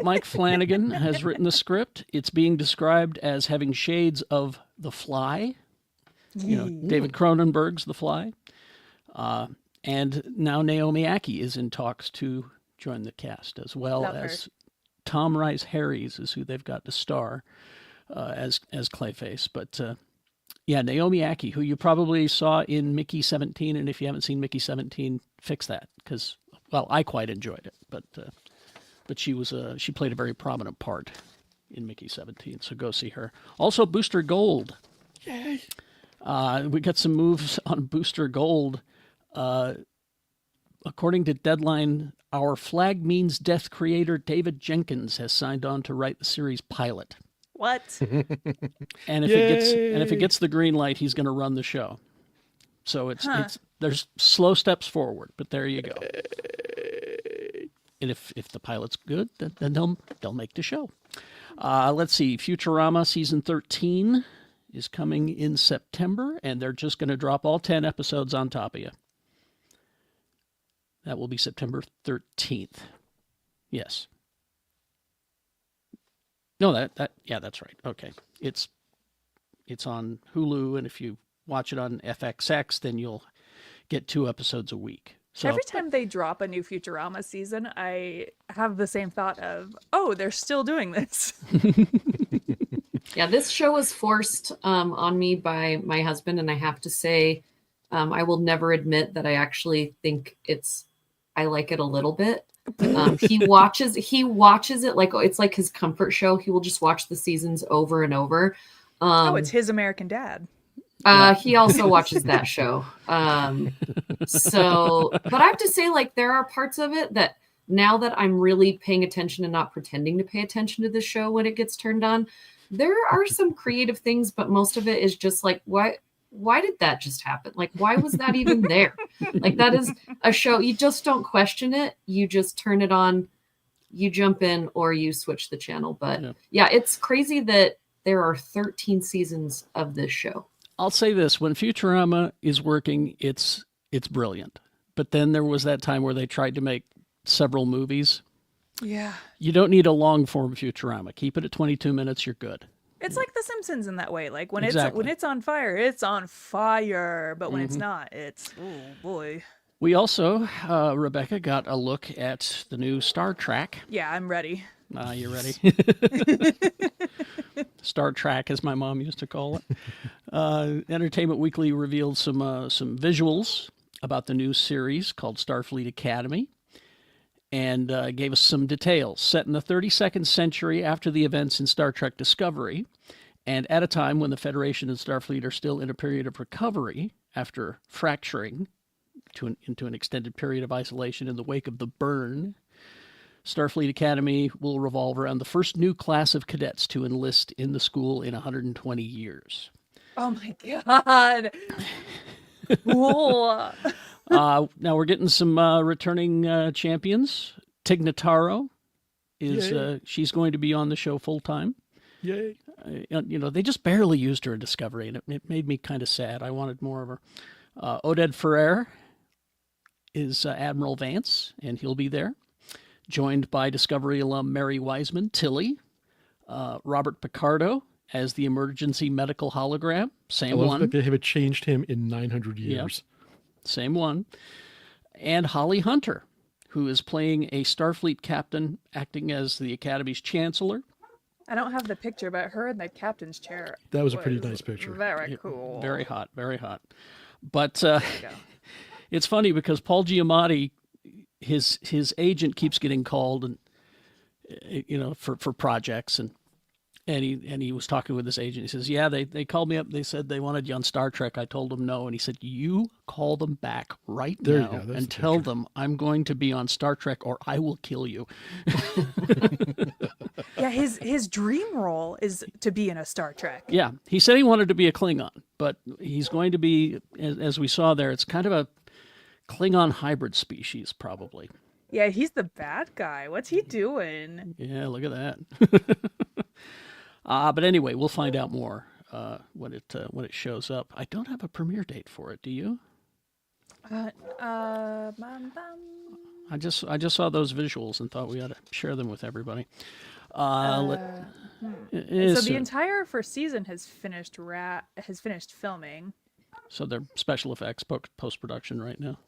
Mike Flanagan has written the script. It's being described as having shades of The Fly. David Cronenberg's The Fly. And now Naomi Ackie is in talks to join the cast, as well Love as Tom Rice Harries is who they've got to star as Clayface. But yeah, Naomi Ackie, who you probably saw in Mickey 17, and if you haven't seen Mickey 17, fix that, because, well, I quite enjoyed it, but she played a very prominent part in Mickey 17, so go see her. Also, Booster Gold. Yay. We got some moves on Booster Gold. According to Deadline, Our Flag Means Death creator David Jenkins has signed on to write the series pilot. What? And if it gets the green light, he's going to run the show. So it's there's slow steps forward, but there you go. And if the pilot's good, then they'll make the show. Let's see, Futurama season 13 is coming in September, and they're just going to drop all 10 episodes on top of you. That will be September 13th. Yes. No, that's right. Okay. It's on Hulu, and if you watch it on FXX, then you'll get 2 episodes a week. So Every time they drop a new Futurama season, I have the same thought of, oh, they're still doing this. Yeah, this show was forced on me by my husband, and I have to say, I will never admit that I actually think I like it a little bit. He watches it like it's like his comfort show. He will just watch the seasons over and over. Oh, it's his American Dad. He also watches that show. So, but I have to say, like, there are parts of it that now that I'm really paying attention and not pretending to pay attention to the show when it gets turned on, there are some creative things, but most of it is just like, why did that just happen? Like, why was that even there? Like, that is a show. You just don't question it. You just turn it on, you jump in, or you switch the channel. But yeah, it's crazy that there are 13 seasons of this show. I'll say this: when Futurama is working, it's brilliant. But then there was that time where they tried to make several movies. Yeah. You don't need a long form Futurama. Keep it at 22 minutes. You're good. It's like The Simpsons in that way. Like when Exactly. it's on fire, it's on fire. But when it's not, it's oh boy. We also, Rebecca, got a look at the new Star Trek. Yeah, I'm ready. You ready? Star Trek, as my mom used to call it. Entertainment Weekly revealed some visuals about the new series called Starfleet Academy, and gave us some details. Set in the 32nd century after the events in Star Trek Discovery, and at a time when the Federation and Starfleet are still in a period of recovery after fracturing into an extended period of isolation in the wake of the burn, Starfleet Academy will revolve around the first new class of cadets to enlist in the school in 120 years. Oh my god. Cool. Now we're getting some returning champions. Tig Notaro is she's going to be on the show full time. Yay. They just barely used her in Discovery, and it made me kind of sad. I wanted more of her. Oded Ferrer is Admiral Vance, and he'll be there, joined by Discovery alum Mary Wiseman, Tilly, Robert Picardo as the emergency medical hologram, same one. That they haven't changed him in 900 years. Yep. Same one. And Holly Hunter, who is playing a Starfleet captain acting as the Academy's chancellor. I don't have the picture, but her in the captain's chair. That was a pretty nice picture. Very cool. Very hot, very hot. But it's funny because Paul Giamatti, his agent keeps getting called, and for projects, and he was talking with his agent. He says, "Yeah, they called me up. They said they wanted you on Star Trek. I told them no." And he said, "You call them back right now and tell them I'm going to be on Star Trek, or I will kill you." Yeah, his dream role is to be in a Star Trek. Yeah, he said he wanted to be a Klingon, but he's going to be, as we saw there, it's kind of a Klingon hybrid species, probably. Yeah, he's the bad guy. What's he doing? Yeah, look at that. But anyway, we'll find out more when it shows up. I don't have a premiere date for it. Do you? Bum, bum. I just saw those visuals and thought we ought to share them with everybody. So the soon. entire first season has finished filming. So they're special effects post-production right now.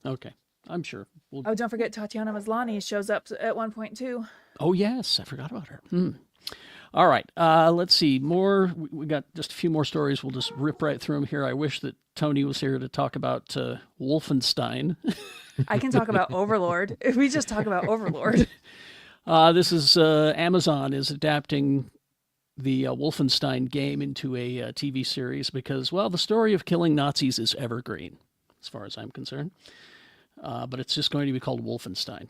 Okay, I'm sure. Oh, don't forget Tatiana Maslany shows up at one point too. Oh yes, I forgot about her. All right, let's see more. We got just a few more stories. We'll just rip right through them here. I wish that Tony was here to talk about Wolfenstein. I can talk about Overlord. If we just talk about Overlord. This is Amazon is adapting the Wolfenstein game into a TV series because, well, the story of killing Nazis is evergreen, as far as I'm concerned. But it's just going to be called Wolfenstein.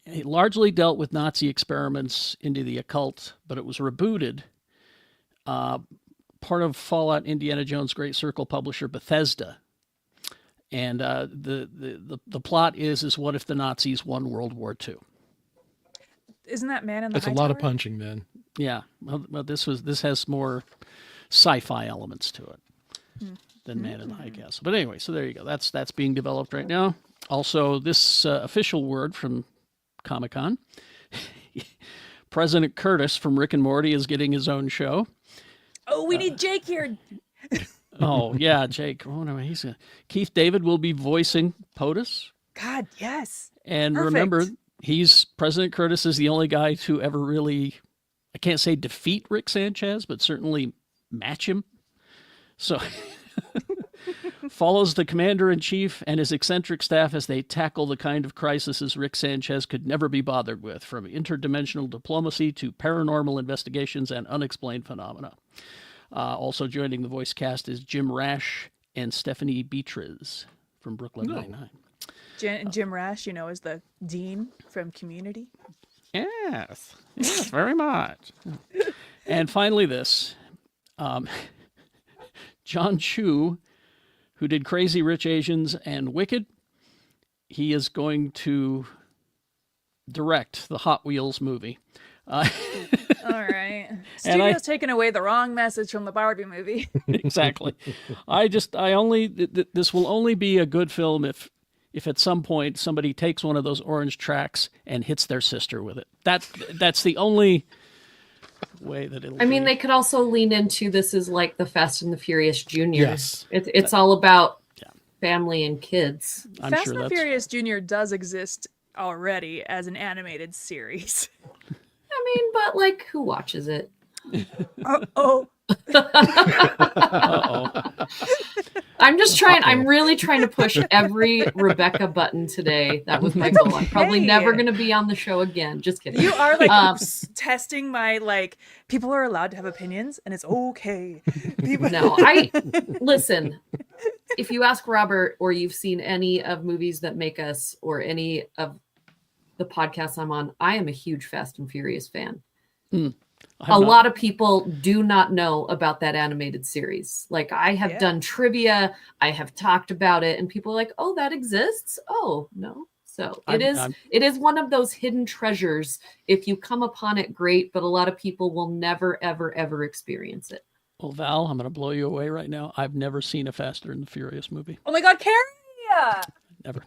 It largely dealt with Nazi experiments into the occult, but it was rebooted. Part of Fallout Indiana Jones' Great Circle publisher Bethesda. And the plot is what if the Nazis won World War II? Isn't that Man in the That's High a lot of Tower? punching, then. Yeah, well, this has more sci-fi elements to it than Man in the High Castle. But anyway, so there you go. That's being developed right now. Also, this official word from Comic-Con. President Curtis from Rick and Morty is getting his own show. Oh, we need Jake here. Oh yeah, Jake. Keith David will be voicing POTUS. God, yes. And Perfect. remember, President Curtis is the only guy to ever really, I can't say defeat Rick Sanchez, but certainly match him. So follows the commander-in-chief and his eccentric staff as they tackle the kind of crises Rick Sanchez could never be bothered with, from interdimensional diplomacy to paranormal investigations and unexplained phenomena. Also joining the voice cast is Jim Rash and Stephanie Beatriz from Brooklyn Nine-Nine. Jim Rash, is the dean from Community. Yes, very much. And finally this, John Chu, who did Crazy Rich Asians and Wicked, he is going to direct the Hot Wheels movie. All right. Studio's taking away the wrong message from the Barbie movie. Exactly. This will only be a good film if at some point somebody takes one of those orange tracks and hits their sister with it. That's the only way that it'll be. They could also lean into this is like the Fast and the Furious Junior. Yes. It's all about family and kids. Fast and the Furious Junior does exist already as an animated series. But like, who watches it? Uh-oh. I'm really trying to push every Rebecca button today. That was my goal. I'm probably never going to be on the show again. Just kidding. You are like testing my people are allowed to have opinions and it's okay. No, listen. If you ask Robert or you've seen any of Movies That Make Us or any of the podcasts I'm on, I am a huge Fast and Furious fan. A lot of people do not know about that animated series. Like I have done trivia, I have talked about it, and people are like, "Oh, that exists." Oh, no. So it is one of those hidden treasures. If you come upon it, great, but a lot of people will never, ever, ever experience it. Well, Val, I'm going to blow you away right now. I've never seen a Faster and the Furious movie. Oh my God, Carrie! Never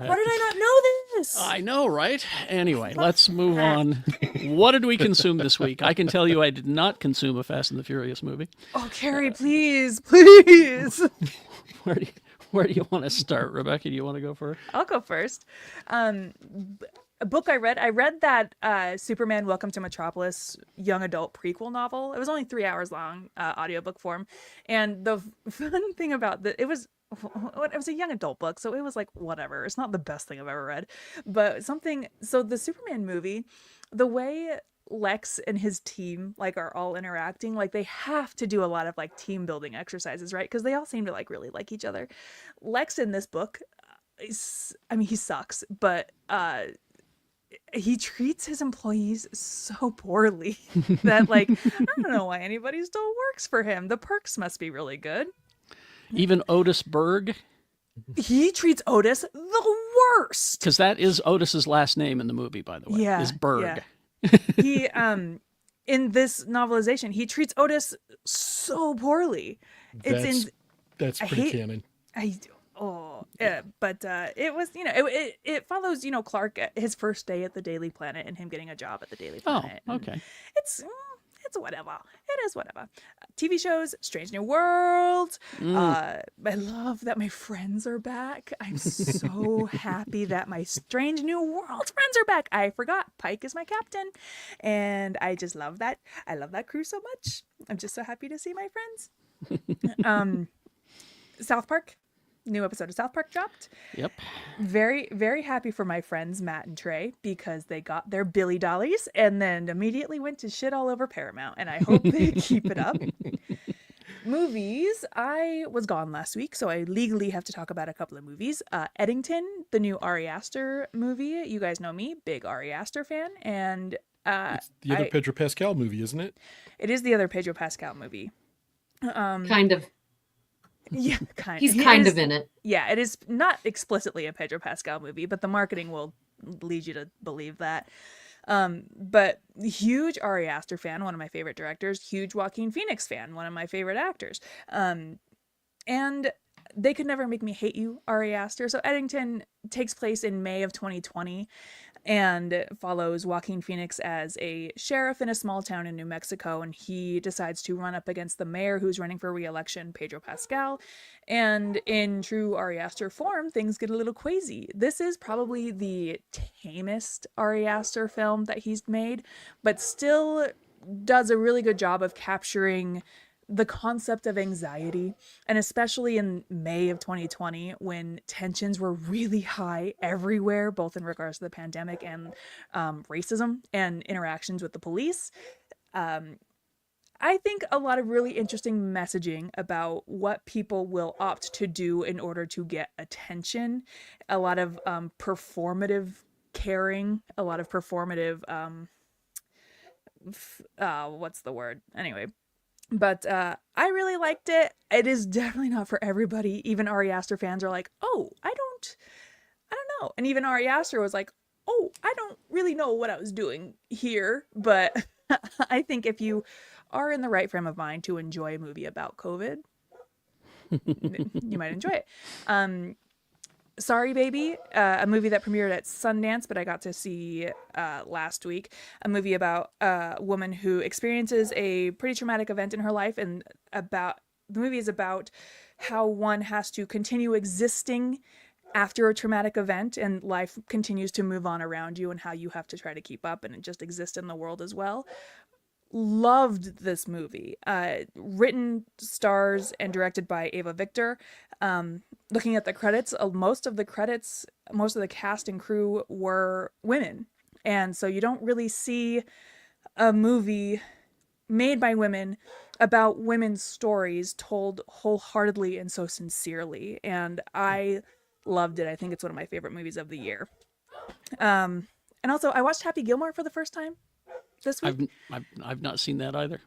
have. How did I not know this? I know, right? Anyway, let's move on. What did we consume this week? I can tell you I did not consume a Fast and the Furious movie. Oh, Carrie, please. Where do you want to start, Rebecca? Do you want to go first? I'll go first. A book I read that Superman Welcome to Metropolis young adult prequel novel. It was only 3 hours long, audiobook form. And the fun thing about it was a young adult book, so it was like whatever. It's not the best thing I've ever read, but so the Superman movie, the way Lex and his team are all interacting, they have to do a lot of team building exercises, right? Because they all seem to really like each other. Lex in this book he sucks, but he treats his employees so poorly that I don't know why anybody still works for him. The perks must be really good. Even Otis Berg? He treats Otis the worst. Because that is Otis's last name in the movie, by the way. Yeah, is Berg. Yeah. He in this novelization, he treats Otis so poorly. That's pretty canon. But it was it follows Clark at his first day at the Daily Planet and him getting a job at the Daily Planet. Oh, okay. It's whatever. It is whatever. TV shows, Strange New World. I love that my friends are back. I'm so happy that my Strange New World friends are back. I forgot Pike is my captain, and I just love that. I love that crew so much. I'm just so happy to see my friends. South Park. New episode of South Park dropped. Yep. Very, very happy for my friends Matt and Trey because they got their Billy Dollies and then immediately went to shit all over Paramount, and I hope they keep it up. Movies. I was gone last week, so I legally have to talk about a couple of movies. Eddington, the new Ari Aster movie. You guys know me, big Ari Aster fan, and it's the other Pedro Pascal movie, isn't it? It is the other Pedro Pascal movie. Kind of. Yeah, kind of. He's kind of in it. Yeah, it is not explicitly a Pedro Pascal movie, but the marketing will lead you to believe that. But huge Ari Aster fan, one of my favorite directors. Huge Joaquin Phoenix fan, one of my favorite actors. And they could never make me hate you, Ari Aster. So Eddington takes place in May of 2020 and follows Joaquin Phoenix as a sheriff in a small town in New Mexico, and he decides to run up against the mayor who's running for re-election, Pedro Pascal. And in true Ari Aster form, things get a little crazy. This is probably the tamest Ari Aster film that he's made, but still does a really good job of capturing the concept of anxiety, and especially in May of 2020 when tensions were really high everywhere, both in regards to the pandemic and racism and interactions with the police. I think a lot of really interesting messaging about what people will opt to do in order to get attention. A lot of performative caring, a lot of performative what's the word? Anyway, but I really liked it. It is definitely not for everybody. Even Ari Aster fans are like, "Oh, I don't know." And even Ari Aster was like, "Oh, I don't really know what I was doing here." But I think if you are in the right frame of mind to enjoy a movie about COVID, you might enjoy it. Sorry Baby, a movie that premiered at Sundance, but I got to see last week. A movie about a woman who experiences a pretty traumatic event in her life, and the movie is about how one has to continue existing after a traumatic event, and life continues to move on around you, and how you have to try to keep up and just exist in the world as well. Loved this movie. Written, stars, and directed by Ava Victor. Looking at the credits, most of the cast and crew were women. And so you don't really see a movie made by women about women's stories told wholeheartedly and so sincerely. And I loved it. I think it's one of my favorite movies of the year. And also, I watched Happy Gilmore for the first time this week. I've not seen that either.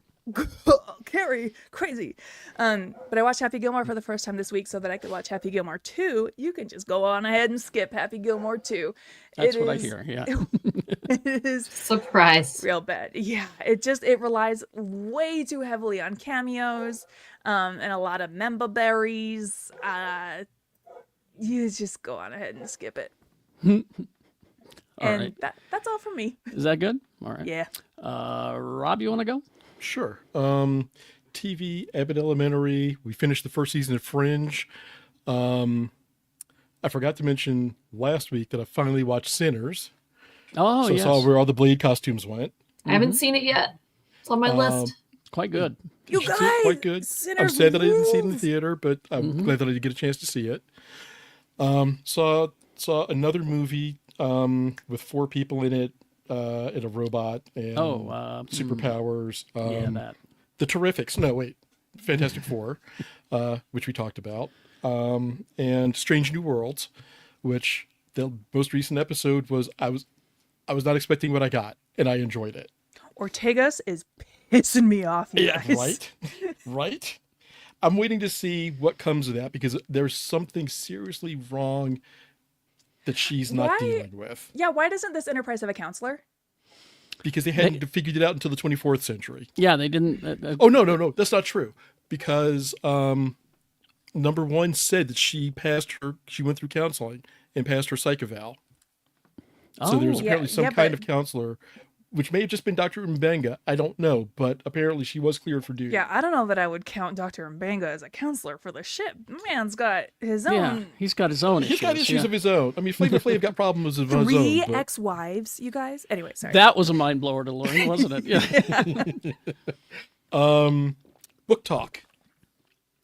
Carrie, crazy. But I watched Happy Gilmore for the first time this week so that I could watch Happy Gilmore 2. You can just go on ahead and skip Happy Gilmore 2. That's what I hear, yeah. It is Surprise. real bad. Yeah, it relies way too heavily on cameos, and a lot of member berries. You just go on ahead and skip it. And right. that's all from me. Is that good? All right. Yeah. Rob, you want to go? Sure. TV, Abbott Elementary. We finished the first season of Fringe. I forgot to mention last week that I finally watched Sinners. Oh, so yes. I saw where all the Blade costumes went. I haven't seen it yet. It's on my list. Quite good. You should see it. guys, Quite good. Sinners I'm sad that I didn't see it in the rules. theater, but I'm glad that I did get a chance to see it. Saw another movie with 4 people in it, and a robot and superpowers. Yeah, that. The Terrifics. No, wait. Fantastic Four, which we talked about. And Strange New Worlds, which the most recent episode was I was not expecting what I got, and I enjoyed it. Ortegas is pissing me off, you guys. Right? Right? I'm waiting to see what comes of that, because there's something seriously wrong that she's not dealing with. Yeah, why doesn't this Enterprise have a counselor? Because they hadn't figured it out until the 24th century. Yeah, they didn't. Oh, no. That's not true. Because number 1 said that she went through counseling and passed her psych eval. So there was apparently some kind of counselor, which may have just been Dr. Mbenga. I don't know, but apparently she was cleared for duty. Yeah, I don't know that I would count Dr. Mbenga as a counselor for the ship. Man's got his own. Yeah, he's got his own issues. He's got issues of his own. I mean, Flavor Flav got problems of his own. 3 but... ex-wives, you guys. Anyway, sorry. That was a mind blower to learn, wasn't it? Yeah. Book talk.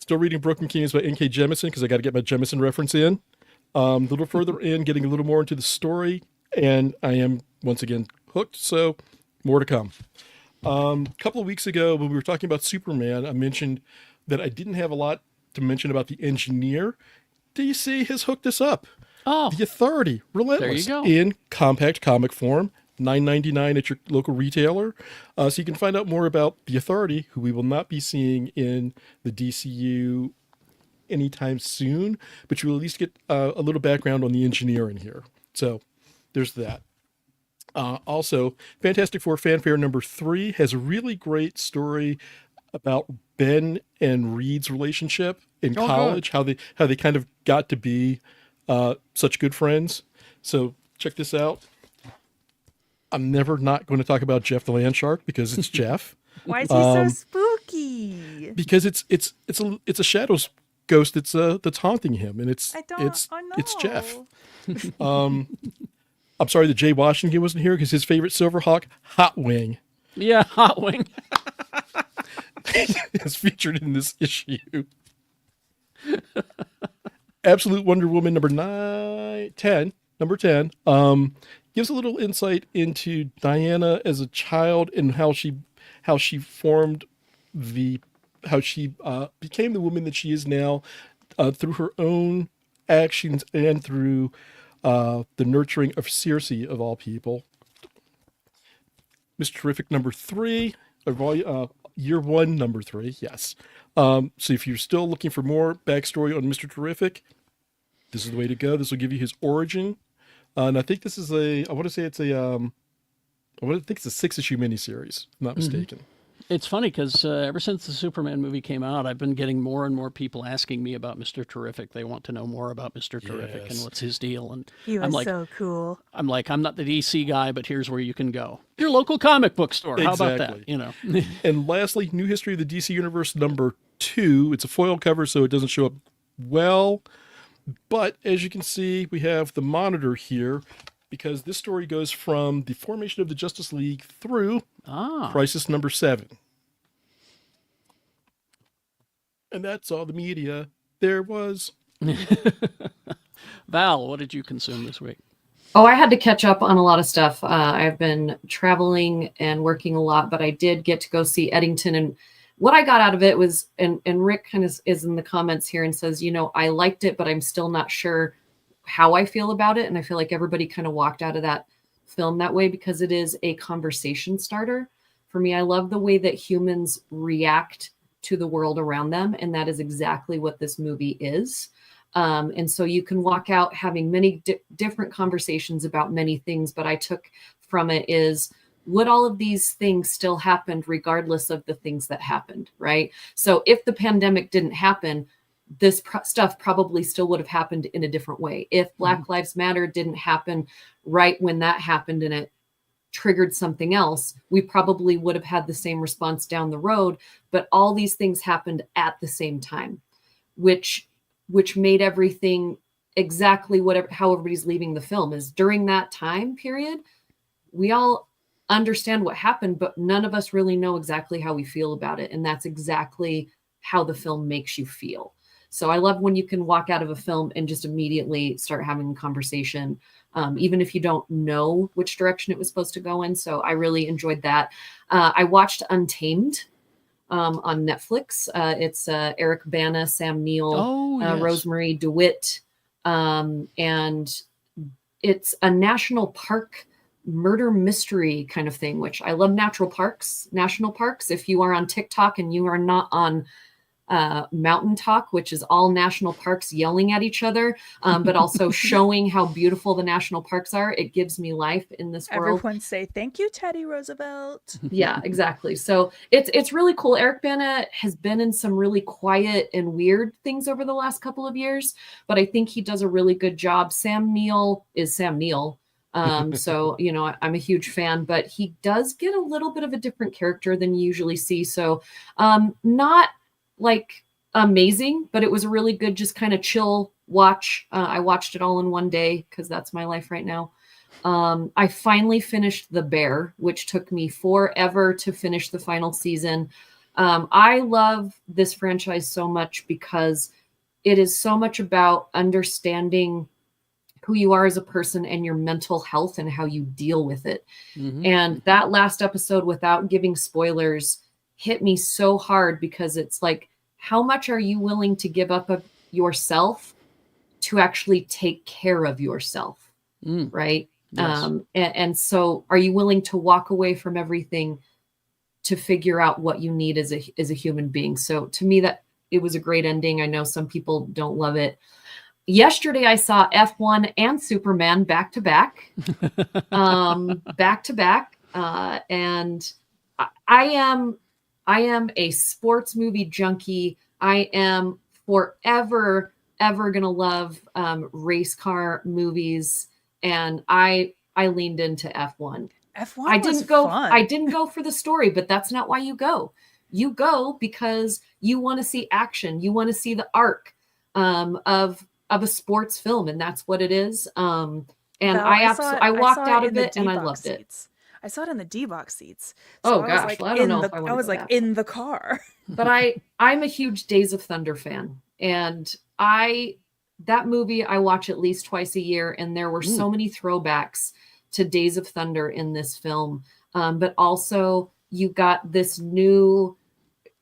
Still reading Broken Kingdoms by N.K. Jemisin, because I got to get my Jemisin reference in. A little further in, getting a little more into the story, and I am once again hooked. So more to come. A couple of weeks ago, when we were talking about Superman, I mentioned that I didn't have a lot to mention about the engineer. DC has hooked us up. Oh, The Authority, Relentless, there you go. in compact comic form, $9.99 at your local retailer. So you can find out more about The Authority, who we will not be seeing in the DCU anytime soon, but you will at least get a little background on the engineer in here. So there's that. Also, Fantastic Four Fanfare number 3 has a really great story about Ben and Reed's relationship in college, how they kind of got to be such good friends. So check this out. I'm never not going to talk about Jeff the Land Shark, because it's Jeff. Why is he so spooky? Because it's a shadows ghost that's haunting him, and it's Jeff. I'm sorry that Jay Washington wasn't here, because his favorite Silverhawk, Hot Wing, yeah, Hot Wing. is featured in this issue. Absolute Wonder Woman number 10 gives a little insight into Diana as a child and how she formed how she became the woman that she is now through her own actions and through the nurturing of Circe of all people. Mr. Terrific number 3, year 1 number 3, yes. So if you're still looking for more backstory on Mr. Terrific, this is the way to go. This will give you his origin. And I think this is I want to say it's I think it's a 6-issue miniseries, if I'm not mistaken. It's funny because ever since the Superman movie came out, I've been getting more and more people asking me about Mr. Terrific. They want to know more about Mr. Terrific and Yes. what's his deal. And He was I'm like, so cool. I'm not the DC guy, but here's where you can go. Your local comic book store. How about that? Exactly. And lastly, New History of the DC Universe number 2. It's a foil cover, so it doesn't show up well. But as you can see, we have the monitor here because this story goes from the formation of the Justice League through Crisis number 7. And that's all the media there was. Val, what did you consume this week? Oh, I had to catch up on a lot of stuff. I've been traveling and working a lot, but I did get to go see Eddington. And what I got out of it was, and Rick kind of is in the comments here and says, I liked it, but I'm still not sure how I feel about it. And I feel like everybody kind of walked out of that film that way because it is a conversation starter. For me, I love the way that humans react to the world around them. And that is exactly what this movie is. And so you can walk out having many different conversations about many things, but I took from it is, would all of these things still happened regardless of the things that happened, right? So if the pandemic didn't happen, this stuff probably still would have happened in a different way. If Black Lives Matter didn't happen right when that happened and it triggered something else, we probably would have had the same response down the road. But all these things happened at the same time, which made everything exactly how everybody's leaving the film is during that time period. We all understand what happened, but none of us really know exactly how we feel about it. And that's exactly how the film makes you feel. So I love when you can walk out of a film and just immediately start having a conversation, even if you don't know which direction it was supposed to go in. So I really enjoyed that. I watched Untamed on Netflix. It's Eric Bana, Sam Neill, Yes. Rosemary DeWitt. And it's a national park murder mystery kind of thing, which I love national parks. If you are on TikTok and you are not on Mountain Talk, which is all national parks yelling at each other, but also showing how beautiful the national parks are. It gives me life in this world. Everyone say thank you, Teddy Roosevelt. Yeah, exactly. So it's really cool. Eric Bana has been in some really quiet and weird things over the last couple of years, but I think he does a really good job. Sam Neill is Sam Neill. So, I'm a huge fan, but he does get a little bit of a different character than you usually see. So, not like amazing, but it was a really good, just kind of chill watch. I watched it all in one day because that's my life right now. I finally finished The Bear, which took me forever to finish the final season. I love this franchise so much because it is so much about understanding who you are as a person and your mental health and how you deal with it. And that last episode, without giving spoilers, hit me so hard because it's like, how much are you willing to give up of yourself to actually take care of yourself? Right. Yes. And so are you willing to walk away from everything to figure out what you need as a human being? So to me, that it was a great ending. I know some people don't love it. Yesterday, I saw F1 and Superman back to back. And I am a sports movie junkie. I am forever, ever going to love race car movies. And I leaned into F1. F1 was fun. I didn't go for the story, but that's not why you go. You go because you want to see action. You want to see the arc of a sports film, and that's what it is. And I walked out of it and I loved it. I saw it in the D-box seats. So I don't know if I was like in the car. But I'm a huge Days of Thunder fan, and that movie I watch at least twice a year, and there were so many throwbacks to Days of Thunder in this film. But also you got this new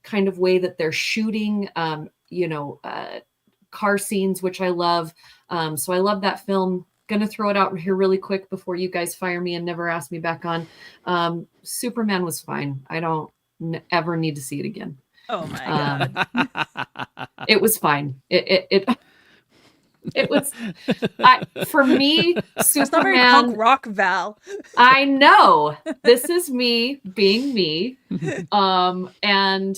kind of way that they're shooting, car scenes, which I love. So I love that film. Gonna throw it out here really quick before you guys fire me and never ask me back on. Superman was fine. I don't ever need to see it again. Oh my god. It was fine. It was, for me, That's not very Superman. punk rock, Val. I know, this is me being me. And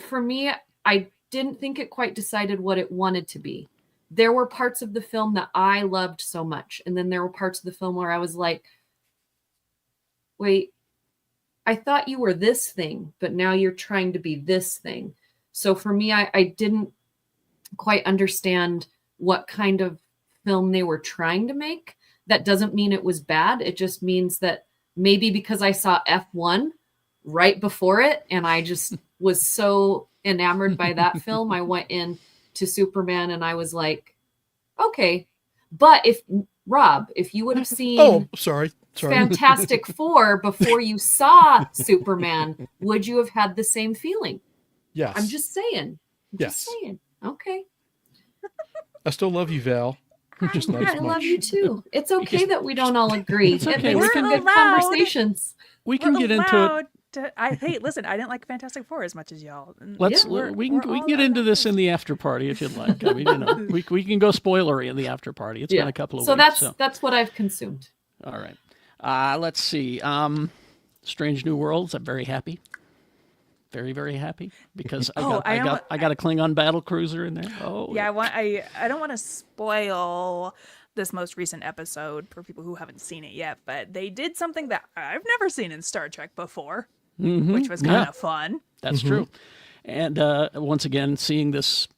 for me, I didn't think it quite decided what it wanted to be. There were parts of the film that I loved so much. And then there were parts of the film where I was like, wait, I thought you were this thing, but now you're trying to be this thing. So for me, I didn't quite understand what kind of film they were trying to make. That doesn't mean it was bad. It just means that maybe because I saw F1 right before it, and I just was so enamored by that film, I went in to Superman and I was like, okay. But if you would have seen sorry. Fantastic Four before you saw Superman, would you have had the same feeling? Yes. I'm just saying. Yes. Okay. I still love you, Val. Just not I as love much. you too. It's okay that we don't all agree. It's It okay. makes We're for good allowed. conversations. We can get into it. Hey, listen, I didn't like Fantastic Four as much as y'all. And Let's we're we can all get into allowed this to. in the after party if you'd like. I mean, we can go spoilery in the after party. It's been a couple of So weeks. that's what I've consumed. All right. Let's see. Strange New Worlds. I'm very happy. Very, very happy because I got a Klingon battle cruiser in there. Oh Yeah, I don't want to spoil this most recent episode for people who haven't seen it yet, but they did something that I've never seen in Star Trek before, which was kind of fun. That's true. And once again, seeing this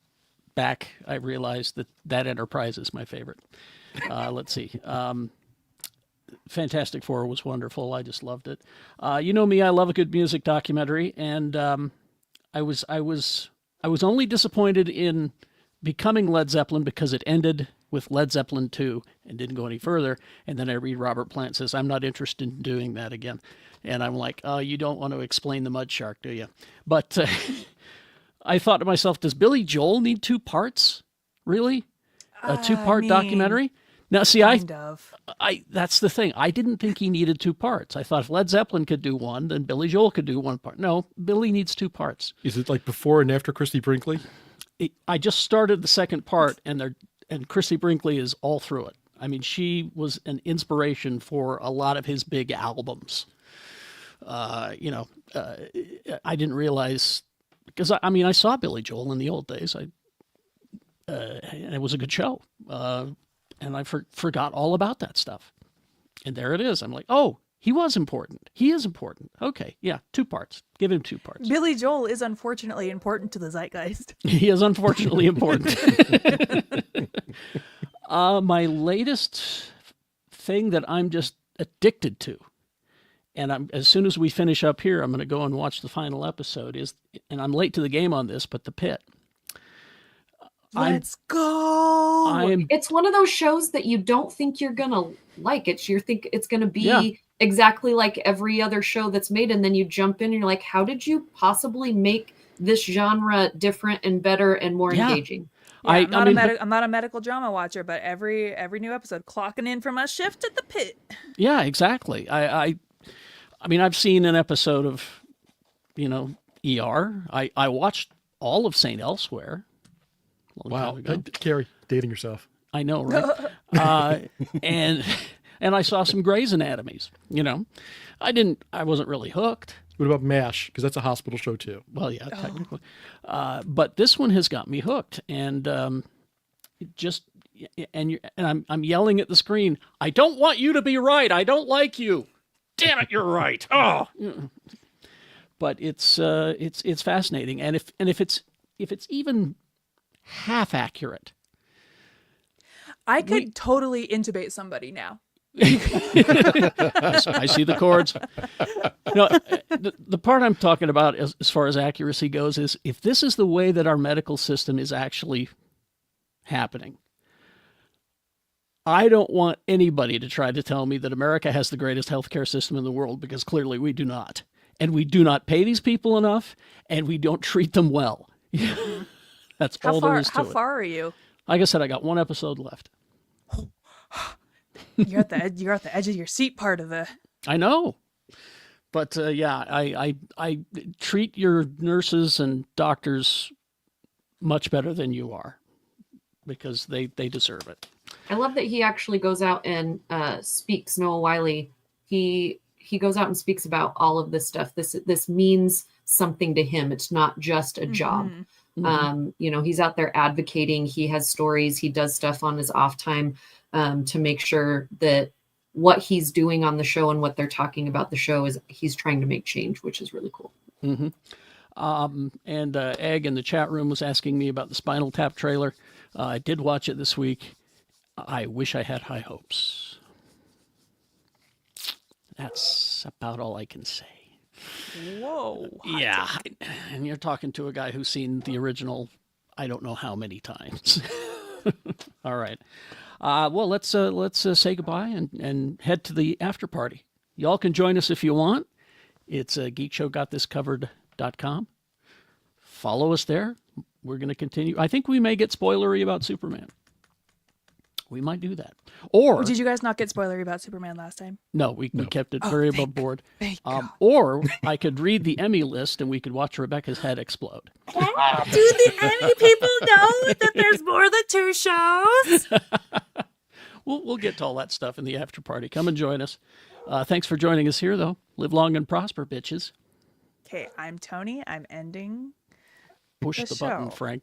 back, I realized that Enterprise is my favorite. Let's see. Fantastic Four was wonderful. I just loved it. You know me, I love a good music documentary, and I was only disappointed in becoming Led Zeppelin because it ended with Led Zeppelin 2 and didn't go any further. And then I read Robert Plant says, I'm not interested in doing that again. And I'm like, oh, you don't want to explain the Mud Shark, do you? But I thought to myself, does Billy Joel need 2 parts? Really? A 2-part documentary? Now, see, that's the thing. I didn't think he needed 2 parts. I thought if Led Zeppelin could do one, then Billy Joel could do 1 part. No, Billy needs 2 parts. Is it like before and after Christy Brinkley? I just started the second part, and Christy Brinkley is all through it. I mean, she was an inspiration for a lot of his big albums. I didn't realize, because I saw Billy Joel in the old days. And it was a good show. And I forgot all about that stuff. And there it is. I'm like, oh, he was important. He is important. Okay, yeah, 2 parts. Give him 2 parts. Billy Joel is unfortunately important to the zeitgeist. He is unfortunately important. My latest thing that I'm just addicted to, and as soon as we finish up here, I'm going to go and watch the final episode, and I'm late to the game on this, but The Pit. Let's go. It's one of those shows that you don't think you're gonna like. You think it's gonna be exactly like every other show that's made, and then you jump in and you're like, how did you possibly make this genre different and better and more engaging? Yeah, I'm not a medical drama watcher, but every new episode clocking in from a shift at The Pit. Yeah, exactly. I mean, I've seen an episode of, ER. I watched all of St. Elsewhere. Wow, Carrie, dating yourself. I know, right? And I saw some Grey's Anatomies. I wasn't really hooked. What about MASH? Because that's a hospital show too. Well, yeah, technically. But this one has got me hooked, and I'm yelling at the screen. I don't want you to be right. I don't like you. Damn it, you're right. Oh, but it's fascinating, and if it's even half accurate, I could totally intubate somebody now. I see the chords. No, the part I'm talking about as far as accuracy goes is if this is the way that our medical system is actually happening, I don't want anybody to try to tell me that America has the greatest healthcare system in the world, because clearly we do not. and we do not pay these people enough, and we don't treat them well. That's all there is to How it. far are you? Like I said, I got one episode left. You're at the edge of your seat part of the. I know. But yeah, I treat your nurses and doctors much better than you are, because they deserve it. I love that he actually goes out and speaks. Noah Wiley, he goes out and speaks about all of this stuff. This means something to him. It's not just a job. You know, he's out there advocating. He has stories. He does stuff on his off time to make sure that what he's doing on the show and what they're talking about the show is he's trying to make change, which is really cool. And Egg in the chat room was asking me about the Spinal Tap trailer. I did watch it this week. I wish I had high hopes. That's about all I can say. Whoa. Yeah, and you're talking to a guy who's seen the original I don't know how many times. All right. Well, let's say goodbye and head to the after party. Y'all can join us if you want. It's geekshowgotthiscovered.com. Follow us there. We're going to continue. I think we may get spoilery about Superman. We might do that. Or Did you guys not get spoilery about Superman last time? no, we kept it very above board. Thank God. Or I could read the Emmy list and we could watch Rebecca's head explode. Do the Emmy people know that there's more than 2 shows? We'll get to all that stuff in the after party. Come and join us. Thanks for joining us here, though. Live long and prosper, bitches. Okay, I'm Tony. I'm ending Push the the button, show. Frank.